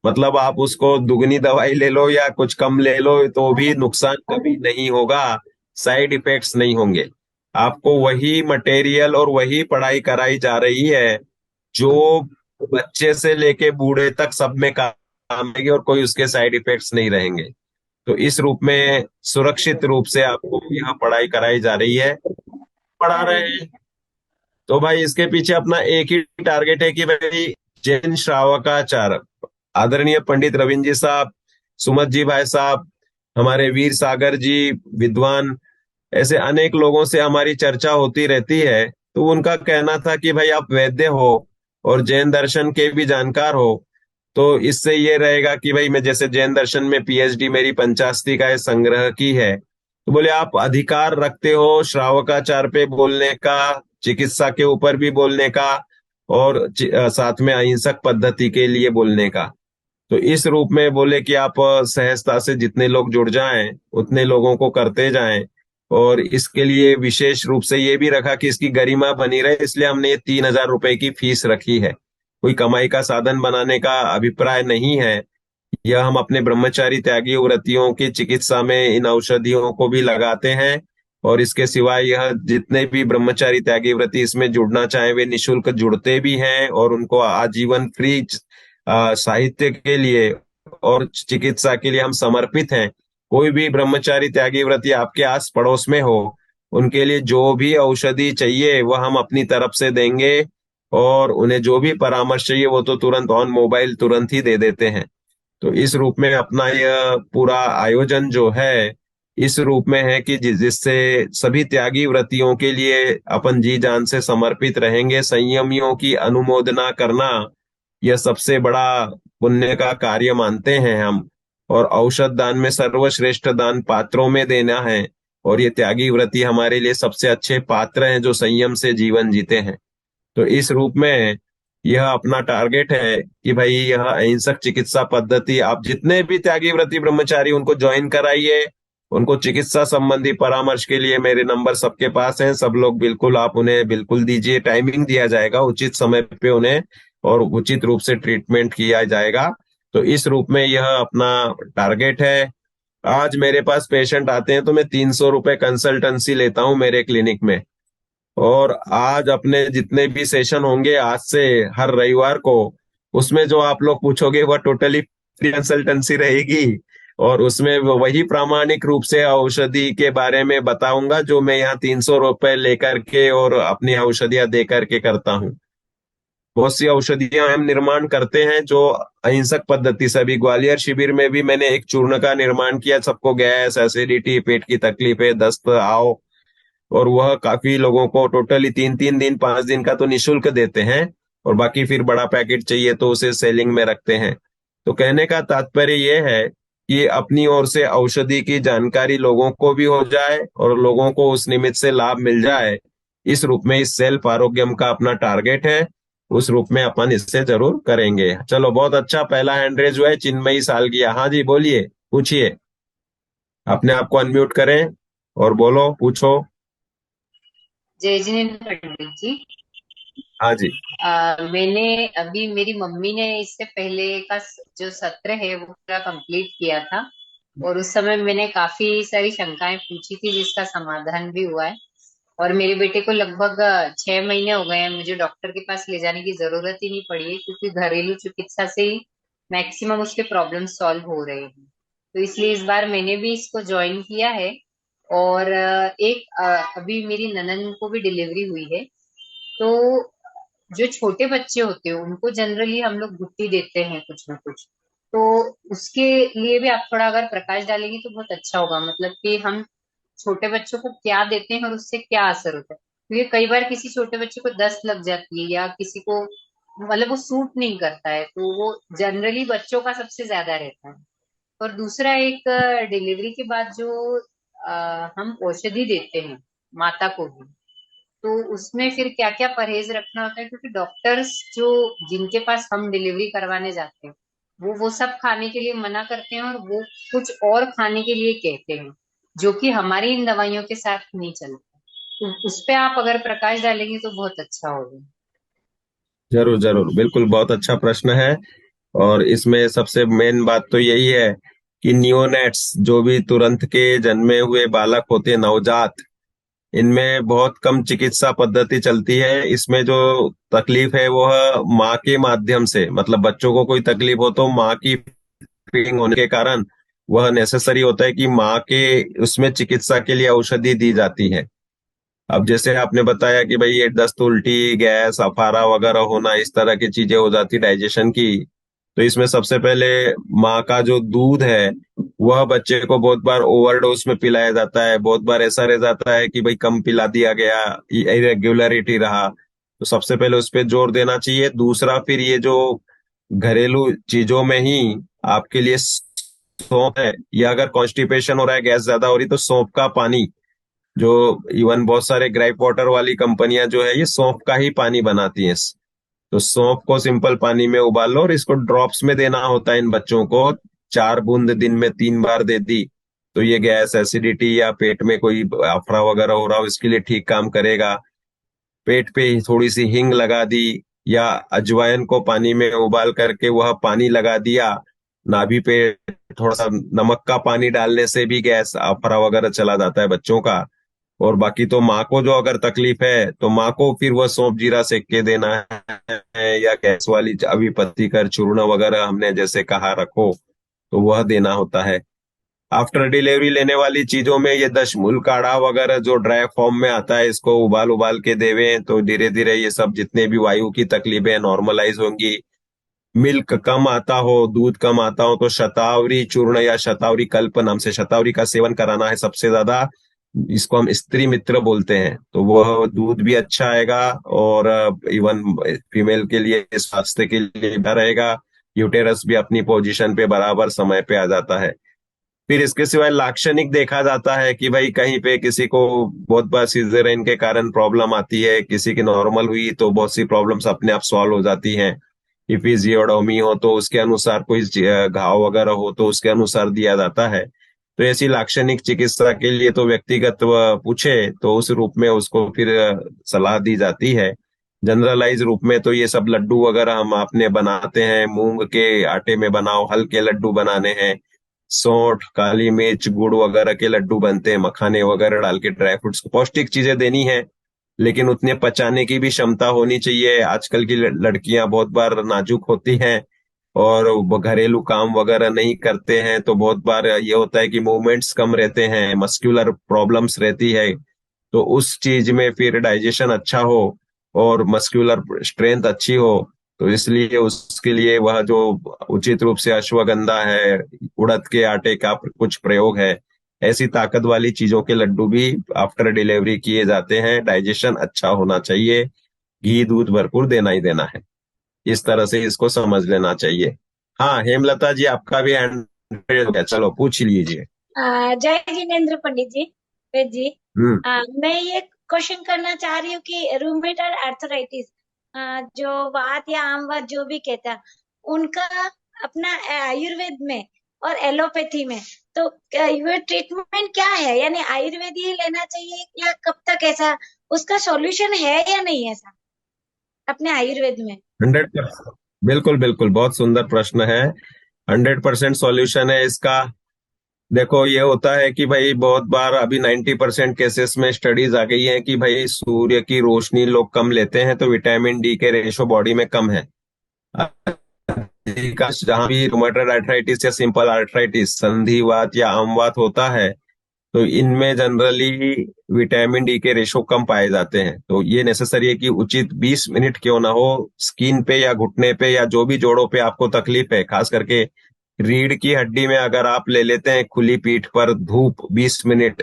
मतलब आप उसको दुगनी दवाई ले लो या कुछ कम ले लो तो भी नुकसान कभी नहीं होगा, साइड इफेक्ट्स नहीं होंगे। आपको वही मटेरियल और वही पढ़ाई कराई जा रही है जो बच्चे से लेके बूढ़े तक सब में काम आएगी, और कोई उसके साइड इफेक्ट्स नहीं रहेंगे। तो इस रूप में सुरक्षित रूप से आपको यह पढ़ाई कराई जा रही है, पढ़ा रहे हैं। तो भाई इसके पीछे अपना एक ही टारगेट है कि भाई जैन श्रावकाचार, आदरणीय पंडित रविंद्र जी साहब, सुमत जी भाई साहब, हमारे वीर सागर जी विद्वान, ऐसे अनेक लोगों से हमारी चर्चा होती रहती है। तो उनका कहना था कि भाई आप वैद्य हो और जैन दर्शन के भी जानकार हो, तो इससे ये रहेगा कि भाई मैं जैसे जैन दर्शन में पीएचडी मेरी पंचाशती का संग्रह की है, तो बोले आप अधिकार रखते हो श्रावकाचार पे बोलने का, चिकित्सा के ऊपर भी बोलने का, और साथ में अहिंसक पद्धति के लिए बोलने का। तो इस रूप में बोले कि आप सहजता से जितने लोग जुड़ जाएं उतने लोगों को करते जाएं। और इसके लिए विशेष रूप से ये भी रखा कि इसकी गरिमा बनी रहे, इसलिए हमने ये 3,000 रुपए की फीस रखी है। कोई कमाई का साधन बनाने का अभिप्राय नहीं है। यह हम अपने ब्रह्मचारी त्यागी व्रतियों की चिकित्सा में इन औषधियों को भी लगाते हैं। और इसके सिवाय यह जितने भी ब्रह्मचारी त्यागी व्रती इसमें जुड़ना चाहे वे निशुल्क जुड़ते भी हैं, और उनको आजीवन फ्री साहित्य के लिए और चिकित्सा के लिए हम समर्पित हैं। कोई भी ब्रह्मचारी त्यागी व्रती आपके आस पड़ोस में हो, उनके लिए जो भी औषधि चाहिए वह हम अपनी तरफ से देंगे, और उन्हें जो भी परामर्श चाहिए वो तो तुरंत ऑन मोबाइल तुरंत ही दे देते हैं। तो इस रूप में अपना यह पूरा आयोजन जो है इस रूप में है कि जिससे सभी त्यागी व्रतियों के लिए अपन जी जान से समर्पित रहेंगे। संयमियों की अनुमोदना करना यह सबसे बड़ा पुण्य का कार्य मानते हैं हम। और औषध दान में सर्वश्रेष्ठ दान पात्रों में देना है, और ये त्यागी व्रती हमारे लिए सबसे अच्छे पात्र हैं जो संयम से जीवन जीते हैं। तो इस रूप में यह अपना टारगेट है कि भाई यह अहिंसक चिकित्सा पद्धति आप जितने भी त्यागी व्रती ब्रह्मचारी उनको ज्वाइन कराइए। उनको चिकित्सा संबंधी परामर्श के लिए मेरे नंबर सबके पास हैं, सब लोग बिल्कुल आप उन्हें बिल्कुल दीजिए, टाइमिंग दिया जाएगा उचित समय पे उन्हें, और उचित रूप से ट्रीटमेंट किया जाएगा। तो इस रूप में यह अपना टारगेट है। आज मेरे पास पेशेंट आते हैं तो मैं 300 रुपये कंसल्टेंसी लेता हूँ मेरे क्लिनिक में। और आज अपने जितने भी सेशन होंगे आज से हर रविवार को, उसमें जो आप लोग पूछोगे वह टोटली फ्री कंसल्टेंसी रहेगी। और उसमें वही प्रामाणिक रूप से औषधि के बारे में बताऊंगा जो मैं यहाँ 300 रुपये लेकर के और अपनी औषधियां दे करके करता हूँ। बहुत सी औषधियां हम निर्माण करते हैं जो अहिंसक पद्धति से। अभी ग्वालियर शिविर में भी मैंने एक चूर्ण का निर्माण किया, सबको गैस एसिडिटी पेट की तकलीफें दस्त आओ, और वह काफी लोगों को टोटली 3-3 दिन 5 दिन का तो निशुल्क देते हैं, और बाकी फिर बड़ा पैकेट चाहिए तो उसे सेलिंग में रखते हैं। तो कहने का तात्पर्य यह है कि अपनी ओर से औषधि की जानकारी लोगों को भी हो जाए और लोगों को उस निमित्त से लाभ मिल जाए। इस रूप में इस सेल्फ आरोग्यम का अपना टारगेट है, उस रूप में अपन इससे जरूर करेंगे। चलो बहुत अच्छा, पहला हैंड रेज हुआ है चिन्मयी सालगिया। हाँ जी बोलिए, पूछिए, अपने आप को अनम्यूट करें और बोलो, पूछो। जय जिनेन्द्र पंडित जी। हाँ जी। मैंने अभी मेरी मम्मी ने इससे पहले का जो सत्र है वो पूरा कंप्लीट किया था, और उस समय मैंने काफी सारी शंकाएं पूछी थी जिसका समाधान भी हुआ है। और मेरे बेटे को लगभग 6 महीने हो गए हैं, मुझे डॉक्टर के पास ले जाने की जरूरत ही नहीं पड़ी है, क्योंकि घरेलू चिकित्सा से ही मैक्सिमम उसके प्रॉब्लम सॉल्व हो रहे हैं। तो इसलिए इस बार मैंने भी इसको ज्वाइन किया है। और अभी मेरी ननन को भी डिलीवरी हुई है। तो जो छोटे बच्चे होते हैं उनको जनरली हम लोग गुट्टी देते हैं कुछ ना कुछ। तो उसके लिए भी आप थोड़ा अगर प्रकाश डालेंगे तो बहुत अच्छा होगा, मतलब कि हम छोटे बच्चों को क्या देते हैं और उससे क्या असर होता है। क्योंकि कई बार किसी छोटे बच्चे को दस्त लग जाती है, या किसी को मतलब वो सूट नहीं करता है, तो वो जनरली बच्चों का सबसे ज्यादा रहता है। और दूसरा एक डिलीवरी के बाद जो हम औषधि देते हैं माता को भी, तो उसमें फिर क्या क्या परहेज रखना होता है, क्योंकि डॉक्टर्स जो जिनके पास हम डिलीवरी करवाने जाते हैं वो सब खाने के लिए मना करते हैं, और वो कुछ और खाने के लिए कहते हैं जो कि हमारी इन दवाइयों के साथ नहीं चलता। तो उस पे आप अगर प्रकाश डालेंगे तो बहुत अच्छा होगा। जरूर जरूर, बिल्कुल, बहुत अच्छा प्रश्न है। और इसमें सबसे मेन बात तो यही है कि नियोनेट्स, जो भी तुरंत के जन्मे हुए बालक होते हैं, नवजात, इनमें बहुत कम चिकित्सा पद्धति चलती है। इसमें जो तकलीफ है वो है माँ के माध्यम से, मतलब बच्चों को कोई तकलीफ हो तो माँ की फीडिंग होने के कारण वह नेसेसरी होता है कि माँ के उसमें चिकित्सा के लिए औषधि दी जाती है। अब जैसे आपने बताया कि भाई ये दस्त, उल्टी, गैस, अफारा वगैरह होना, इस तरह की चीजें हो जाती डाइजेशन की, तो इसमें सबसे पहले माँ का जो दूध है वह बच्चे को बहुत बार ओवरडोज में पिलाया जाता है। बहुत बार ऐसा रह जाता है कि भाई कम पिला दिया गया, इरेगुलरिटी रहा, तो सबसे पहले उस पर जोर देना चाहिए। दूसरा, फिर ये जो घरेलू चीजों में ही आपके लिए सौंफ है, या अगर कॉन्स्टिपेशन हो रहा है, गैस ज्यादा हो रही, तो सौंफ का पानी, जो इवन बहुत सारे ग्राइप वाटर वाली कंपनियां जो है ये सौंफ का ही पानी बनाती हैं, तो सौंफ को सिंपल पानी में उबाल लो और इसको ड्रॉप्स में देना होता है इन बच्चों को। 4 बूंद दिन में 3 बार दे दी तो ये गैस, एसिडिटी या पेट में कोई अफरा वगैरह हो रहा हो इसके लिए ठीक काम करेगा। पेट पे ही थोड़ी सी हींग लगा दी, या अजवाइन को पानी में उबाल करके वह पानी लगा दिया नाभि पे, थोड़ा सा नमक का पानी डालने से भी गैस, अफरा वगैरह चला जाता है बच्चों का। और बाकी तो माँ को जो अगर तकलीफ है तो माँ को फिर वह सौंफ जीरा सेक के देना है, या गैस वाली अभी पत्ती कर चूर्ण वगैरह हमने जैसे कहा रखो, तो वह देना होता है। आफ्टर डिलीवरी लेने वाली चीजों में ये दशमूल काढ़ा वगैरह जो ड्राई फॉर्म में आता है, इसको उबाल उबाल के देवे तो धीरे धीरे ये सब जितने भी वायु की तकलीफें नॉर्मलाइज होंगी। मिल्क कम आता हो, दूध कम आता हो, तो शतावरी चूर्ण या शतावरी कल्प नाम से शतावरी का सेवन कराना है सबसे ज्यादा। इसको हम स्त्री मित्र बोलते हैं, तो वह दूध भी अच्छा आएगा, और इवन फीमेल के लिए स्वास्थ्य के लिए भी रहेगा। यूटेरस भी अपनी पोजीशन पे बराबर समय पे आ जाता है। फिर इसके सिवाय लाक्षणिक देखा जाता है कि भाई कहीं पे किसी को बहुत बार सीजरेन के कारण प्रॉब्लम आती है, किसी की नॉर्मल हुई तो बहुत सी प्रॉब्लम्स अपने आप सॉल्व हो जाती हैं। इपिजियोडोमी हो तो उसके अनुसार, कोई घाव वगैरह हो तो उसके अनुसार दिया जाता है। तो ऐसी लाक्षणिक चिकित्सा के लिए तो व्यक्तिगत वह पूछे तो उस रूप में उसको फिर सलाह दी जाती है। जनरलाइज रूप में तो ये सब लड्डू वगैरह हम अपने बनाते हैं, मूंग के आटे में बनाओ, हल्के लड्डू बनाने हैं। सौंठ, काली मिर्च, गुड़ वगैरह के लड्डू बनते हैं, मखाने वगैरह डाल के, ड्राई फ्रूट्स को पौष्टिक चीजें देनी है, लेकिन उतने पचाने की भी क्षमता होनी चाहिए। आजकल की लड़कियां बहुत बार नाजुक होती हैं और वो घरेलू काम वगैरह नहीं करते हैं, तो बहुत बार ये होता है कि मूवमेंट्स कम रहते हैं, मस्कुलर प्रॉब्लम्स रहती है। तो उस चीज में फिर डाइजेशन अच्छा हो और मस्कुलर स्ट्रेंथ अच्छी हो, तो इसलिए उसके लिए वह जो उचित रूप से अश्वगंधा है, उड़द के आटे का कुछ प्रयोग है, ऐसी ताकत वाली चीजों के लड्डू भी आफ्टर डिलीवरी किए जाते हैं। डाइजेशन अच्छा होना चाहिए, घी दूध भरपूर देना ही देना है। इस तरह से इसको समझ लेना चाहिए। हाँ हेमलता जी, आपका भी हैंड रेज हो गया, चलो पूछ लीजिए। जय जिनेन्द्र पंडित जी, वेद जी। हम्म। मैं ये क्वेश्चन करना चाह रही हूँ कि रूमेटॉइड आर्थराइटिस, जो वात या आम वात जो भी कहता है, उनका अपना आयुर्वेद में और एलोपैथी में तो ये ट्रीटमेंट क्या है? यानी आयुर्वेद ही लेना चाहिए या कब तक, ऐसा उसका सॉल्यूशन है या नहीं ऐसा अपने आयुर्वेद में? 100%, बिल्कुल बिल्कुल, बहुत सुंदर प्रश्न है। 100% सॉल्यूशन है इसका। देखो ये होता है कि भाई बहुत बार अभी 90% केसेस में स्टडीज आ गई हैं कि भाई सूर्य की रोशनी लोग कम लेते हैं तो विटामिन डी के रेशो बॉडी में कम है। जहां भी रूमेटॉइड आर्थराइटिस या सिंपल आर्थराइटिस, संधिवात या आमवात होता है, तो इनमें जनरली विटामिन डी के रेशो कम पाए जाते हैं। तो ये नेसेसरी है कि उचित 20 मिनट क्यों ना हो, स्किन पे या घुटने पे या जो भी जोड़ों पे आपको तकलीफ है, खास करके रीढ़ की हड्डी में अगर आप ले लेते हैं खुली पीठ पर धूप 20 मिनट,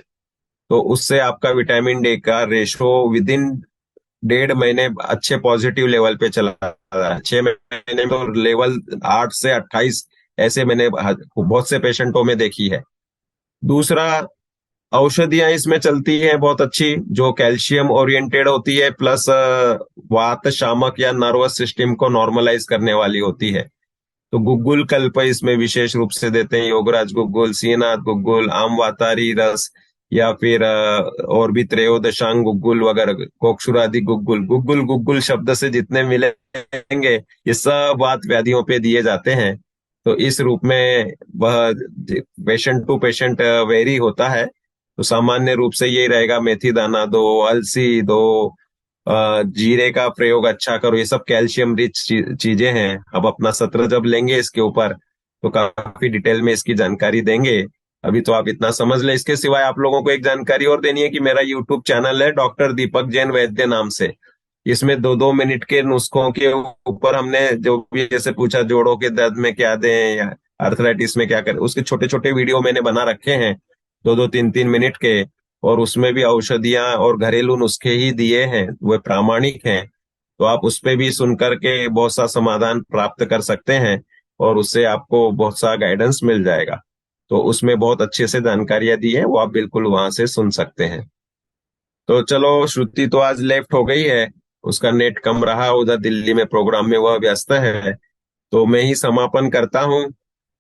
तो उससे आपका विटामिन डी का रेशो विदिन 1.5 महीने अच्छे पॉजिटिव लेवल पे चला रहा है। 6 महीने में तो लेवल 8 से 28 ऐसे मैंने बहुत से पेशेंटों में देखी है। दूसरा, औषधियां इसमें चलती हैं बहुत अच्छी, जो कैल्शियम ओरिएंटेड होती है, प्लस वात शामक या नर्वस सिस्टम को नॉर्मलाइज करने वाली होती है। तो गुग्गुल कल्प इसमें विशेष रूप से देते हैं, योगराज गुग्गुल, सिंहनाथ गुग्गुल, आम वातारी रस, या फिर और भी त्रयोदशांग गुग्गुल वगैरह, कोक्षुरादि गुग्गुल। गुग्गुल गुग्गुल शब्द से जितने मिलेंगे ये सब वात व्याधियों पे दिए जाते हैं। तो इस रूप में वह पेशेंट टू पेशेंट वेरी होता है। तो सामान्य रूप से यही रहेगा, मेथी दाना दो, अलसी दो, जीरे का प्रयोग अच्छा करो, ये सब कैल्शियम रिच चीजें हैं। अब अपना सत्र जब लेंगे इसके ऊपर तो काफी डिटेल में इसकी जानकारी देंगे। अभी तो आप इतना समझ लें। इसके सिवाय आप लोगों को एक जानकारी और देनी है कि मेरा यूट्यूब चैनल है डॉक्टर दीपक जैन वैद्य नाम से। इसमें 2-2 मिनट के नुस्खों के ऊपर हमने जो भी जैसे पूछा, जोड़ों के दर्द में क्या दें या आर्थराइटिस में क्या करें, उसके छोटे छोटे वीडियो मैंने बना रखे हैं, 2-2, 3-3 मिनट के। और उसमें भी औषधियां और घरेलू नुस्खे ही दिए हैं, वे प्रामाणिक हैं। तो आप उस पे भी सुन करके बहुत सा समाधान प्राप्त कर सकते हैं, और उससे आपको बहुत सा गाइडेंस मिल जाएगा। तो उसमें बहुत अच्छे से जानकारियां दी है, वो आप बिल्कुल वहां से सुन सकते हैं। तो चलो, श्रुति तो आज लेफ्ट हो गई है, उसका नेट कम रहा, उधर दिल्ली में प्रोग्राम में वह व्यस्त है। तो मैं ही समापन करता हूँ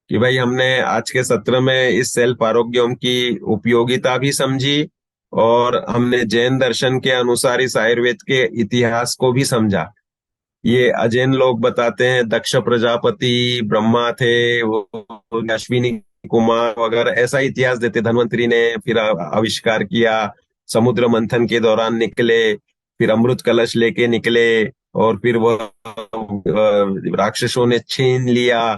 कि भाई हमने आज के सत्र में इस सेल्फ आरोग्यम की उपयोगिता भी समझी, और हमने जैन दर्शन के अनुसार इस आयुर्वेद के इतिहास को भी समझा। ये अजैन लोग बताते हैं दक्ष प्रजापति ब्रह्मा थे, वो अश्विनी कुमार वगैरह ऐसा इतिहास देते। धन्वंतरी ने फिर आविष्कार किया, समुद्र मंथन के दौरान निकले, फिर अमृत कलश लेके निकले, और फिर वह राक्षसों ने छीन लिया।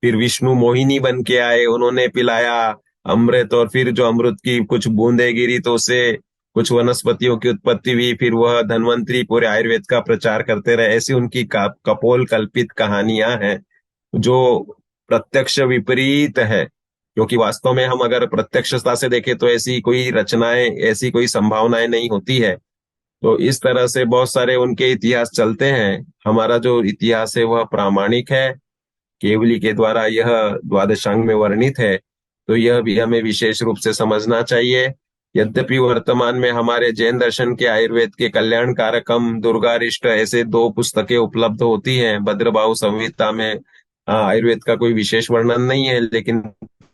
फिर विष्णु मोहिनी बन के आए, उन्होंने पिलाया अमृत, और फिर जो अमृत की कुछ बूंदे गिरी तो उससे कुछ वनस्पतियों की उत्पत्ति हुई। फिर वह धन्वंतरी पूरे आयुर्वेद का प्रचार करते रहे। ऐसी उनकी कपोल कल्पित कहानियां हैं जो प्रत्यक्ष विपरीत है, क्योंकि वास्तव में हम अगर प्रत्यक्षता से देखें तो ऐसी कोई रचनाएं, ऐसी कोई संभावनाएं नहीं होती है। तो इस तरह से बहुत सारे उनके इतिहास चलते हैं। हमारा जो इतिहास है वह प्रामाणिक है, केवली के द्वारा यह द्वादशांग में वर्णित है। तो यह भी हमें विशेष रूप से समझना चाहिए। यद्यपि वर्तमान में हमारे जैन दर्शन के आयुर्वेद के कल्याण कारकम, दुर्गारिष्ट ऐसे 2 पुस्तकें उपलब्ध होती हैं। भद्रबाहु संहिता में आयुर्वेद का कोई विशेष वर्णन नहीं है, लेकिन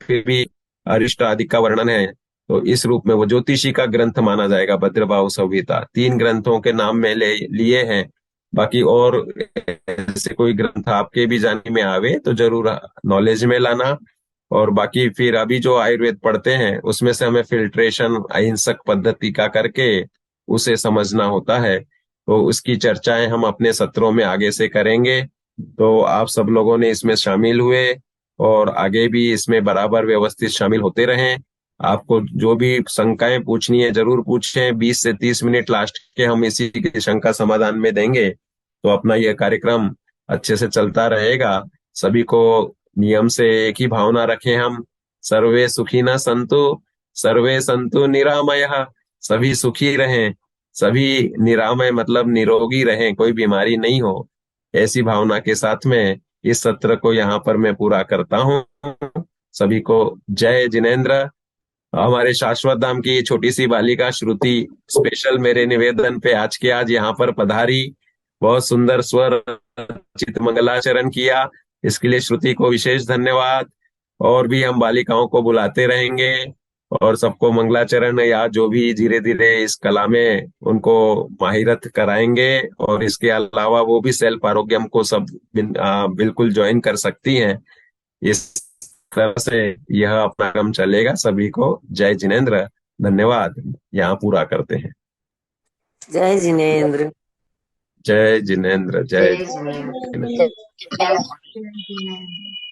फिर भी अरिष्ट आदि का वर्णन है। तो इस रूप में वो ज्योतिषी का ग्रंथ माना जाएगा भद्रबाहु संहिता। 3 ग्रंथों के नाम में लिए हैं। बाकी और ऐसे कोई ग्रंथ आपके भी जाने में आवे तो जरूर नॉलेज में लाना। और बाकी फिर अभी जो आयुर्वेद पढ़ते हैं उसमें से हमें फिल्ट्रेशन अहिंसक पद्धति का करके उसे समझना होता है। तो उसकी चर्चाएं हम अपने सत्रों में आगे से करेंगे। तो आप सब लोगों ने इसमें शामिल हुए और आगे भी इसमें बराबर व्यवस्थित शामिल होते रहें। आपको जो भी शंकाएं पूछनी है जरूर पूछें। 20 से 30 मिनट लास्ट के हम इसी की शंका समाधान में देंगे, तो अपना यह कार्यक्रम अच्छे से चलता रहेगा। सभी को नियम से एक ही भावना रखें हम, सर्वे सुखी न संतु, सर्वे संतु निरामयः। सभी सुखी रहें, सभी निरामय मतलब निरोगी रहें, कोई बीमारी नहीं हो। ऐसी भावना के साथ में इस सत्र को यहाँ पर मैं पूरा करता हूँ। सभी को जय जिनेन्द्र। हमारे शाश्वत धाम की छोटी सी बालिका श्रुति स्पेशल मेरे निवेदन पे आज के आज यहाँ पर पधारी, बहुत सुंदर स्वर चित मंगलाचरण किया। इसके लिए श्रुति को विशेष धन्यवाद। और भी हम बालिकाओं को बुलाते रहेंगे और सबको मंगलाचरण या जो भी धीरे धीरे इस कला में उनको माहिरत कराएंगे। और इसके अलावा वो भी सेल्फ आरोग्यम को सब बिल्कुल ज्वाइन कर सकती हैं। इस तरह से यह अपना काम चलेगा। सभी को जय जिनेन्द्र, धन्यवाद। यहाँ पूरा करते हैं। जय जिनेन्द्र। जय जिनेन्द्र, जय जय जिनेन्द्र। जिनेन्द्र। जय जिनेन्द्र।